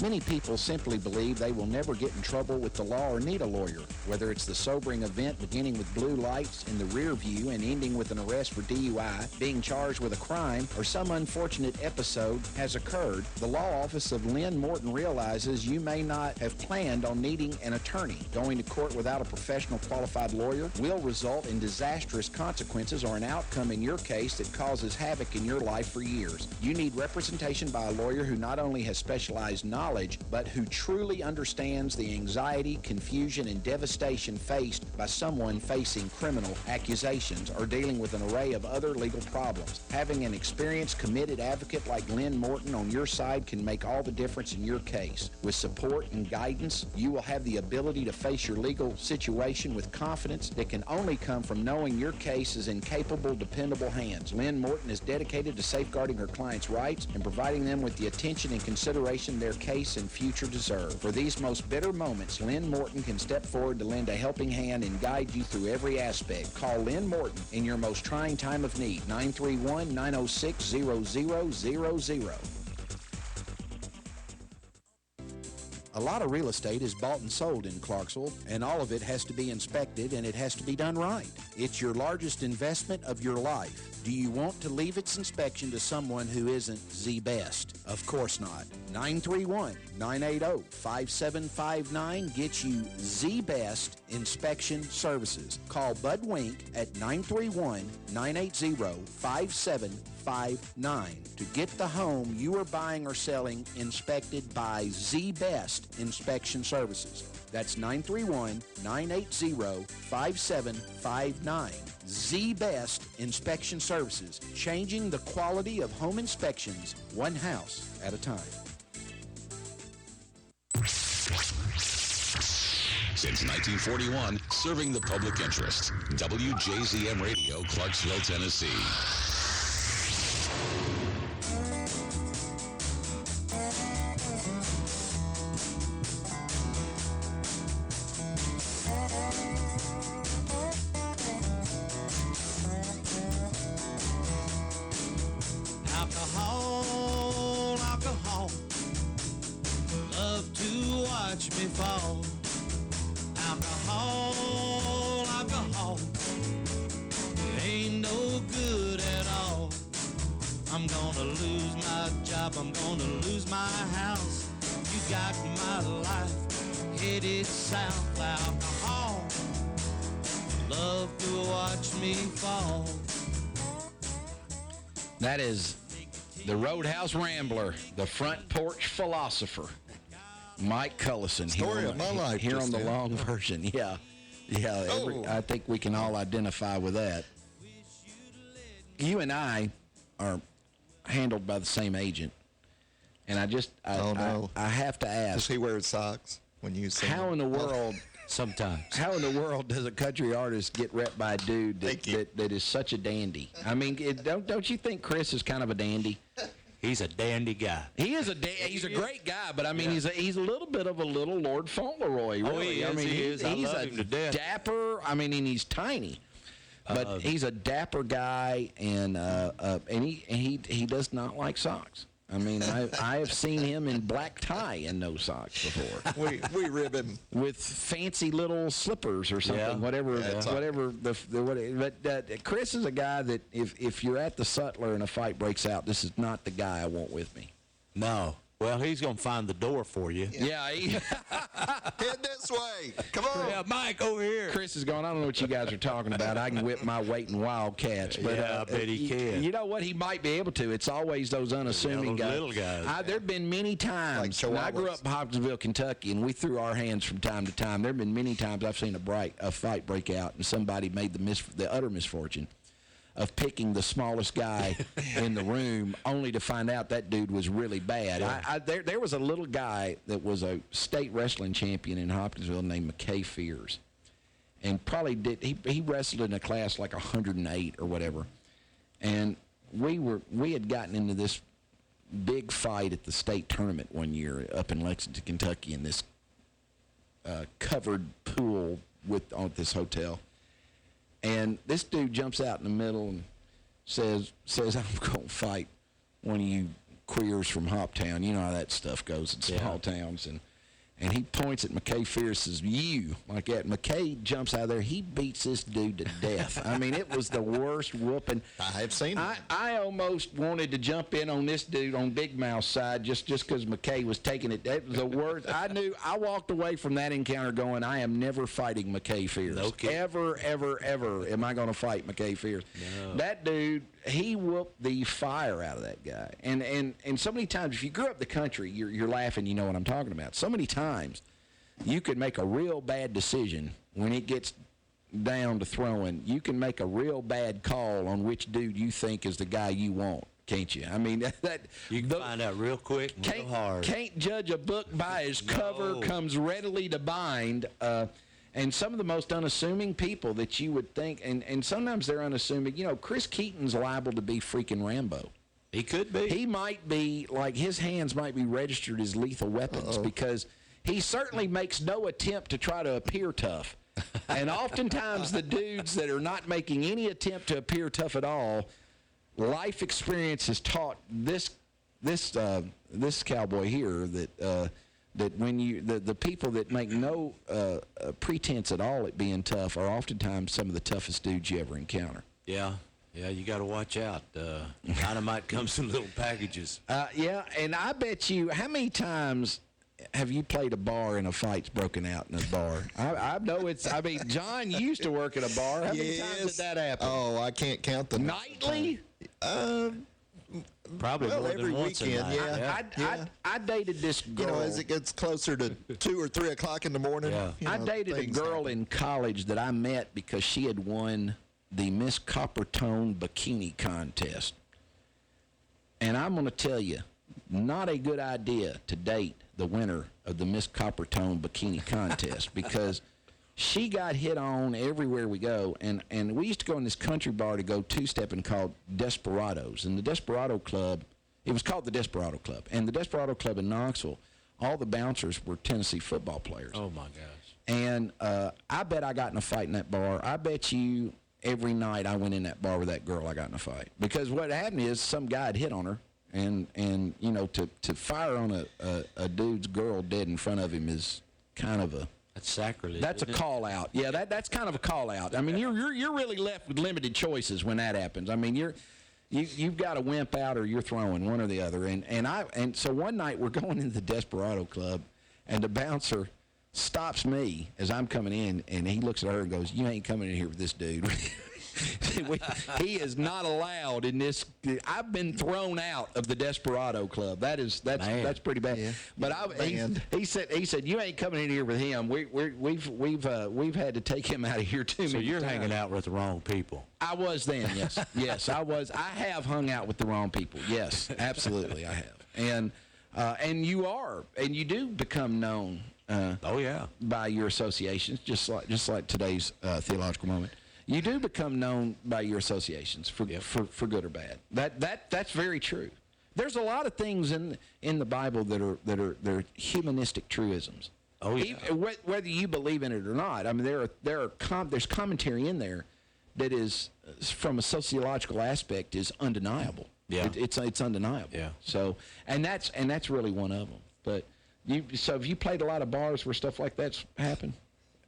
Speaker 7: Many people simply believe they will never get in trouble with the law or need a lawyer, whether it's the sobering event beginning with blue lights in the rear view and ending with an arrest for DUI, being charged with a crime, or some unfortunate episode has occurred. The law office of Lynn Morton realizes you may not have planned on needing an attorney. Going to court without a professional qualified lawyer will result in disastrous consequences or an outcome in your case that causes havoc in your life for years. You need representation by a lawyer who not only has specialized knowledge, but who truly understands the anxiety, confusion, and devastation faced by someone facing criminal accusations or dealing with an array of other legal problems. Having an experienced, committed advocate like Lynn Morton on your side can make all the difference in your case. With support and guidance, you will have the ability to face your legal situation with confidence that can only come from knowing your case is in capable, dependable hands. Lynn Morton is dedicated to safeguarding her clients' rights and providing them with the attention and consideration their case and future deserve. For these most bitter moments, Lynn Morton can step forward to lend a helping hand and guide you through every aspect. Call Lynn Morton in your most trying time of need. 931-906-0000. A lot of real estate is bought and sold in Clarksville, and all of it has to be inspected, and it has to be done right. It's your largest investment of your life. Do you want to leave its inspection to someone who isn't the best? Of course not. 931-980-5759 gets you the best inspection services. Call Bud Wink at 931-980-5759 to get the home you are buying or selling inspected by the best inspection services. That's 931-980-5759. The best inspection services, changing the quality of home inspections one house at a time.
Speaker 2: Since 1941, serving the public interest. WJZM Radio, Clarksville, Tennessee.
Speaker 9: Alcohol, love to watch me fall. Alcohol, ain't no good job, I'm gonna lose my house. You got my life headed south. Alcohol, love to watch me fall.
Speaker 7: That is the Roadhouse Rambler, the front porch philosopher, Mike Cullison.
Speaker 5: Story of my life.
Speaker 7: Here on the long version. Yeah. I think we can all identify with that. You and I are handled by the same agent. And I have to ask.
Speaker 5: Does he wear socks when you sing?
Speaker 7: How in the world...
Speaker 6: Sometimes.
Speaker 7: How in the world does a country artist get repped by a dude that is such a dandy? I mean, don't you think Chris is kind of a dandy?
Speaker 6: He's a dandy guy.
Speaker 7: He's a great guy, but I mean, he's a little bit of a little Lord Fauntleroy, really.
Speaker 6: Oh, he is,
Speaker 7: I mean,
Speaker 6: he is. I
Speaker 7: he's
Speaker 6: love
Speaker 7: a
Speaker 6: him to death.
Speaker 7: dapper. I mean, and he's tiny, but he's a dapper guy, and he does not like socks. I mean, I have seen him in black tie and no socks before.
Speaker 5: we rib him
Speaker 7: with fancy little slippers or something, whatever. But Chris is a guy that if you're at the Sutler and a fight breaks out, this is not the guy I want with me.
Speaker 6: No. Well, he's going to find the door for you.
Speaker 7: Yeah.
Speaker 5: Head this way. Come on.
Speaker 6: Yeah, Mike, over here.
Speaker 7: Chris is going, I don't know what you guys are talking about. I can whip my weight in Wildcats. But,
Speaker 6: I bet he can.
Speaker 7: You know what? He might be able to. It's always those unassuming
Speaker 6: those
Speaker 7: guys.
Speaker 6: little guys.
Speaker 7: There have been many times.
Speaker 5: Like
Speaker 7: when I grew up in Hopkinsville, Kentucky, and we threw our hands from time to time. There have been many times I've seen a fight break out, and somebody made the utter misfortune of picking the smallest guy in the room, only to find out that dude was really bad. Yeah. There was a little guy that was a state wrestling champion in Hopkinsville named McKay Fears, and probably he wrestled in a class like 108 or whatever, and we had gotten into this big fight at the state tournament one year up in Lexington, Kentucky, in this covered pool on this hotel. And this dude jumps out in the middle and says I'm going to fight one of you queers from Hoptown. You know how that stuff goes in small towns. And he points at McKay Fierce, says, you, like that. McKay jumps out of there. He beats this dude to death. I mean, it was the worst whooping.
Speaker 5: I have seen it.
Speaker 7: I almost wanted to jump in on this dude on Big Mouth's side just because McKay was taking it. That was the worst. I walked away from that encounter going, I am never fighting McKay Fierce.
Speaker 6: No kidding.
Speaker 7: Ever am I going to fight McKay Fierce. No. That dude, he whooped the fire out of that guy. And so many times, if you grew up the country, you're laughing, you know what I'm talking about. So many times you could make a real bad decision when it gets down to throwing. You can make a real bad call on which dude you think is the guy you want, can't you? I mean,
Speaker 6: you can find out real quick and real hard.
Speaker 7: Can't judge a book by its cover, comes readily to bind. And some of the most unassuming people that you would think, and sometimes they're unassuming. You know, Chris Keaton's liable to be freaking Rambo.
Speaker 6: He could be.
Speaker 7: He might be, like, his hands might be registered as lethal weapons because he certainly makes no attempt to try to appear tough. And oftentimes the dudes that are not making any attempt to appear tough at all, life experience has taught this cowboy here that when the people that make no pretense at all at being tough are oftentimes some of the toughest dudes you ever encounter.
Speaker 6: Yeah. Yeah, you got to watch out. Dynamite comes in little packages.
Speaker 7: Yeah, and I bet you, how many times have you played a bar and a fight's broken out in a bar? I know it's, I mean, John used to work at a bar. How many times did that happen?
Speaker 5: Oh, I can't count the
Speaker 7: nightly?
Speaker 6: Probably more
Speaker 5: every
Speaker 6: than once
Speaker 5: weekend,
Speaker 7: I dated this girl.
Speaker 5: You know, as it gets closer to 2 or 3 o'clock in the morning.
Speaker 6: Yeah.
Speaker 7: I dated a girl in college that I met because she had won the Miss Coppertone Bikini Contest. And I'm going to tell you, not a good idea to date the winner of the Miss Coppertone Bikini Contest because she got hit on everywhere we go. And we used to go in this country bar to go two-stepping called Desperados. And the Desperado Club, it was called the Desperado Club. And the Desperado Club in Knoxville, all the bouncers were Tennessee football players.
Speaker 6: Oh, my gosh.
Speaker 7: And I bet I got in a fight in that bar. I bet you every night I went in that bar with that girl, I got in a fight. Because what happened is some guy had hit on her. And you know, to fire on a dude's girl dead in front of him is kind of a...
Speaker 6: That's sacrilege.
Speaker 7: That's a call-out. Yeah, that's kind of a call-out. I mean, you're really left with limited choices when that happens. I mean,
Speaker 4: You've got to wimp out or you're throwing, one or the other. And so one night we're going into the Desperado Club, and the bouncer stops me as I'm coming in, and he looks at her and goes, "You ain't coming in here with this dude." He is not allowed in this. I've been thrown out of the Desperado Club. That's pretty bad.
Speaker 5: Yeah.
Speaker 4: But he said you ain't coming in here with him. We've had to take him out of here too.
Speaker 6: So you're hanging out with the wrong people.
Speaker 4: I was then, yes, I was. I have hung out with the wrong people. Yes, absolutely, I have. And you are, and you do become known. By your associations, just like today's theological moment. You do become known by your associations for good or bad. That's very true. There's a lot of things in the Bible that are humanistic truisms.
Speaker 6: Oh yeah.
Speaker 4: Whether you believe in it or not, I mean there's commentary in there that is, from a sociological aspect, is undeniable.
Speaker 6: Yeah.
Speaker 4: It's undeniable.
Speaker 6: Yeah.
Speaker 4: So and that's really one of them. But have you played a lot of bars where stuff like that's happened?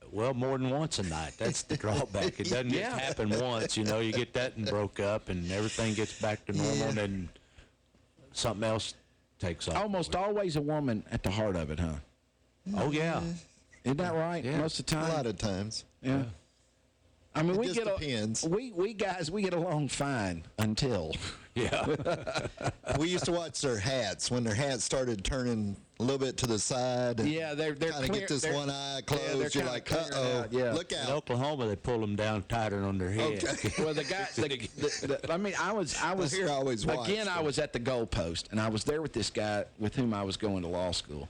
Speaker 6: Well, more than once a night. That's the drawback. It doesn't just happen once. You get that and broke up, and everything gets back to normal, and then something else takes off.
Speaker 4: Almost always a woman at the heart of it, huh?
Speaker 6: Oh, yeah.
Speaker 4: Isn't that right?
Speaker 6: Yeah.
Speaker 4: Most of the time?
Speaker 5: A lot of times.
Speaker 4: Yeah. I mean,
Speaker 5: It just depends.
Speaker 4: We guys, we get along fine until.
Speaker 6: Yeah.
Speaker 5: We used to watch their hats when their hats started turning a little bit to the side. And
Speaker 4: they're
Speaker 5: kind of get this one eye closed. You're like,
Speaker 4: uh-oh,
Speaker 5: look out.
Speaker 6: In Oklahoma, they pull them down tighter on their head.
Speaker 5: Okay.
Speaker 4: Well, the guy, I mean, I was
Speaker 5: here. I always watch.
Speaker 4: Again, I was at the goalpost, and I was there with this guy with whom I was going to law school.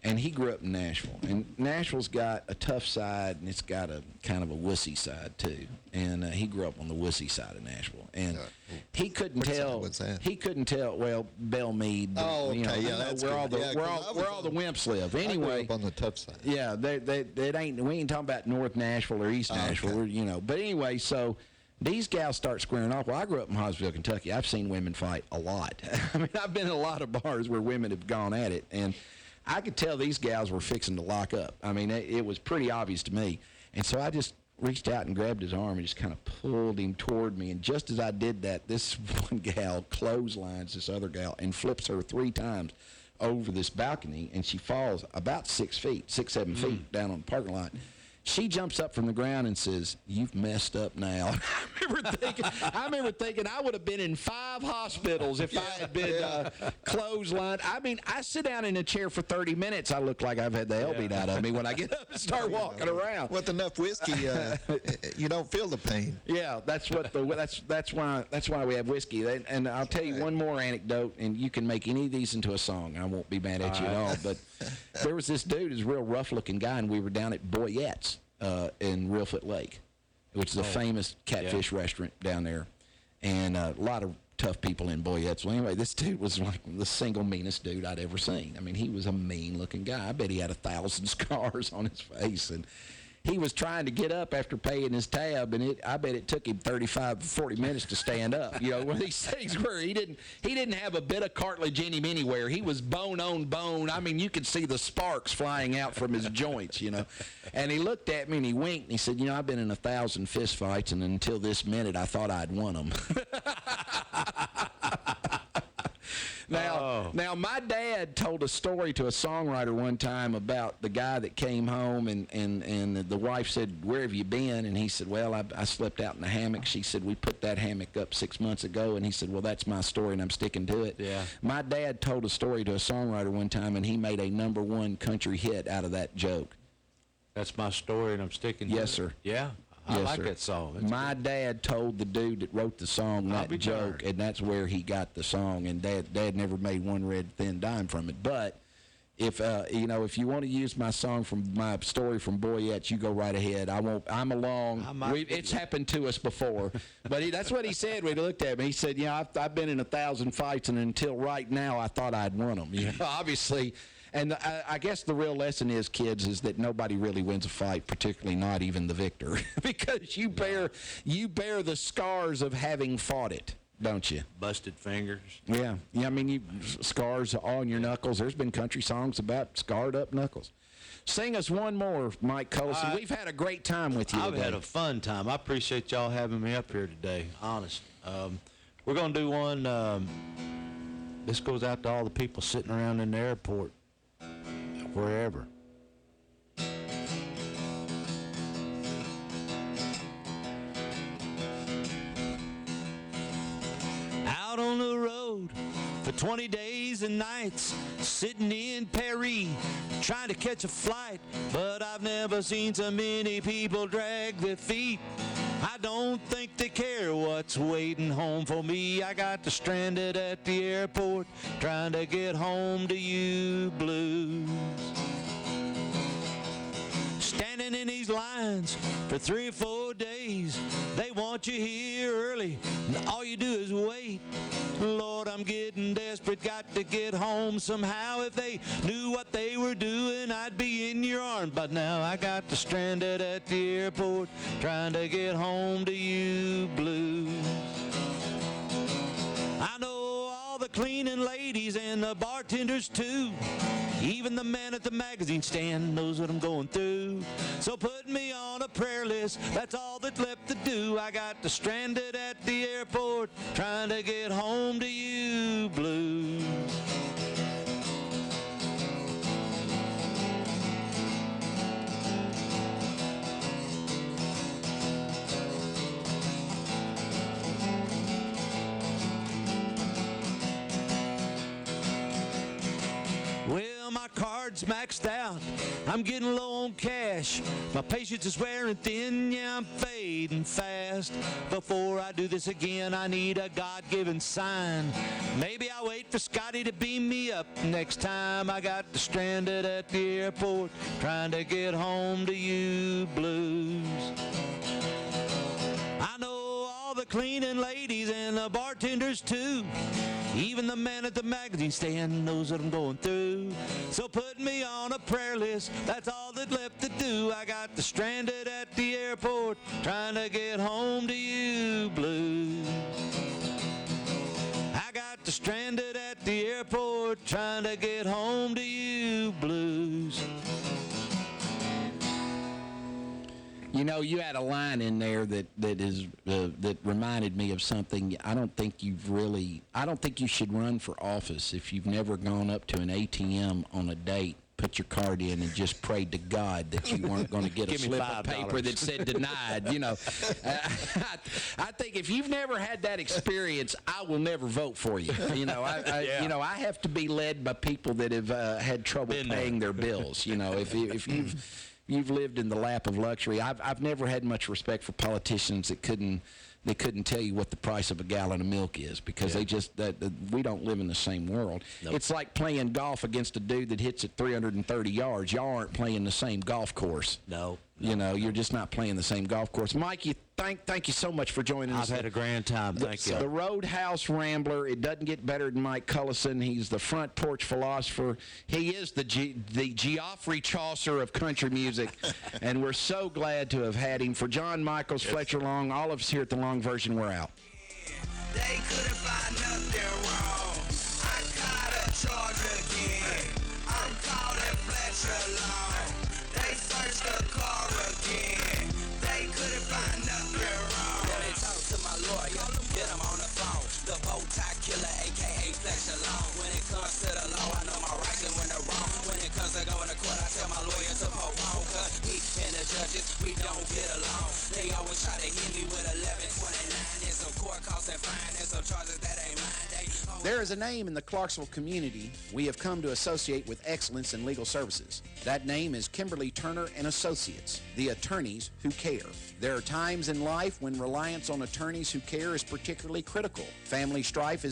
Speaker 4: And he grew up in Nashville. And Nashville's got a tough side, and it's got a kind of a wussy side, too. And he grew up on the wussy side of Nashville. And he couldn't tell.
Speaker 5: What's that?
Speaker 4: He couldn't tell, well, Bellmead.
Speaker 5: Oh, okay.
Speaker 4: That's where all the wimps live. Anyway.
Speaker 5: I grew up on the tough side.
Speaker 4: Yeah, we ain't talking about North Nashville or East Nashville.
Speaker 5: Okay.
Speaker 4: But anyway, so these gals start squaring off. Well, I grew up in Hodgesville, Kentucky. I've seen women fight a lot. I mean, I've been in a lot of bars where women have gone at it. And I could tell these gals were fixing to lock up. I mean, it was pretty obvious to me. And so I just reached out and grabbed his arm and just kind of pulled him toward me. And just as I did that, this one gal clotheslines this other gal and flips her 3 times over this balcony, and she falls about 6 feet, 7 feet down on the parking lot. She jumps up from the ground and says, "You've messed up now." I remember thinking I would have been in 5 hospitals if I had been clotheslined. I mean, I sit down in a chair for 30 minutes. I look like I've had the hell beat out of me when I get up and start walking around.
Speaker 5: With enough whiskey, you don't feel the pain.
Speaker 4: Yeah, that's why we have whiskey. And I'll tell you one more anecdote, and you can make any of these into a song. I won't be mad at you at all. But there was this dude, who's a real rough-looking guy, and we were down at Boyette's in Reelfoot Lake, which is a famous catfish restaurant down there, and a lot of tough people in Boyette's. Well, anyway, this dude was like the single meanest dude I'd ever seen. I mean, he was a mean-looking guy. I bet he had 1,000 scars on his face, and he was trying to get up after paying his tab, and I bet it took him 35, 40 minutes to stand up. One of these things where he didn't have a bit of cartilage in him anywhere. He was bone on bone. I mean, you could see the sparks flying out from his joints, And he looked at me and he winked and he said, I've been in 1,000 fist fights, and until this minute, I thought I'd won them. Now, my dad told a story to a songwriter one time about the guy that came home, and the wife said, "Where have you been?" And he said, "Well, I slept out in the hammock." She said, "We put that hammock up 6 months ago." And he said, "Well, that's my story, and I'm sticking to it."
Speaker 6: Yeah.
Speaker 4: My dad told a story to a songwriter one time, and he made a #1 country hit out of that joke.
Speaker 6: That's my story, and I'm sticking to it.
Speaker 4: Yes, sir.
Speaker 6: Yeah. I like that song. That's
Speaker 4: my dad told the dude that wrote the song that joke, and that's where he got the song. And Dad never made one red thin dime from it. But if you want to use my song from my story from Boyette's, you go right ahead. I won't. I'm along. It's happened to us before. But that's what he said when he looked at me. He said, I've been in 1,000 fights, and until right now, I thought I'd won them. Obviously. And I guess the real lesson is, kids, is that nobody really wins a fight, particularly not even the victor, because you bear the scars of having fought it, don't you?
Speaker 6: Busted fingers.
Speaker 4: Yeah. I mean, scars on your knuckles. There's been country songs about scarred up knuckles. Sing us one more, Mike Cullison. We've had a great time with you
Speaker 6: I've
Speaker 4: today.
Speaker 6: had a fun time. I appreciate y'all having me up here today, honest. We're going to do one. This goes out to all the people sitting around in the airport, wherever.
Speaker 9: Out on the road for 20 days and nights, sitting in Paris, trying to catch a flight, but I've never seen so many people drag their feet. I don't think they care what's waiting home for me. I got stranded at the airport, trying to get home to you blues. Standing in these lines for 3 or 4 days, they want you here early, and all you do is wait. Lord, I'm getting desperate, got to get home somehow. If they knew what they were doing, I'd be in your arms. But now I got stranded at the airport, trying to get home to you blues. I know all the cleaning ladies and the bartenders too. Even the man at the magazine stand knows what I'm going through. So put me on a prayer list, that's all that's left to do. I got stranded at the airport, trying to get home to you blues. Well, my card's maxed out, I'm getting low on cash. My patience is wearing thin, yeah, I'm fading fast. Before I do this again, I need a God-given sign. Maybe I'll wait for Scotty to beam me up next time. I got stranded at the airport, trying to get home to you blues. I know all the cleaning ladies and the bartenders too. Even the man at the magazine stand knows what I'm going through. So put me on a prayer list, that's all that's left to do. I got stranded at the airport, trying to get home to you blues. I got stranded at the airport, trying to get home to you blues.
Speaker 7: You know, you had a line in there that reminded me of something. I don't think you should run for office if you've never gone up to an ATM on a date, put your card in, and just prayed to God that you weren't going to get a slip of paper that said denied. You know, I think if you've never had that experience, I will never vote for you. You know, you know, I have to be led by people that have had trouble paying their bills. You know, if you've lived in the lap of luxury. I've never had much respect for politicians that couldn't tell you what the price of a gallon of milk is, because we don't live in the same world. Nope. It's like playing golf against a dude that hits it 330 yards. Y'all aren't playing the same golf course.
Speaker 6: No.
Speaker 7: You know, you're just not playing the same golf course. Mike, thank you so much for joining us.
Speaker 6: I've had a grand time. Thank you.
Speaker 7: The Roadhouse Rambler. It doesn't get better than Mike Cullison. He's the front porch philosopher. He is the Geoffrey Chaucer of country music, and we're so glad to have had him. For John Michaels, Fletcher Long, all of us here at the Long Version, we're out.
Speaker 3: They couldn't find nothing wrong. I gotta charge again. I'm calling Fletcher Long. They searched the car again. They couldn't find nothing wrong. Yeah, they talk to my lawyer, get him on the phone. The bow tie killer, a.k.a. Fletcher Long. When it comes to the law, I know my rights and when they're wrong. When it comes to going to court, I tell my lawyer to postpone. Cause me and the judges, we don't get along. They always try to hit me with 1129 and some court costs and fines and some charges that ain't mine.
Speaker 7: There is a name in the Clarksville community we have come to associate with excellence in legal services. That name is Kimberly Turner and Associates, the attorneys who care. There are times in life when reliance on attorneys who care is particularly critical. Family strife is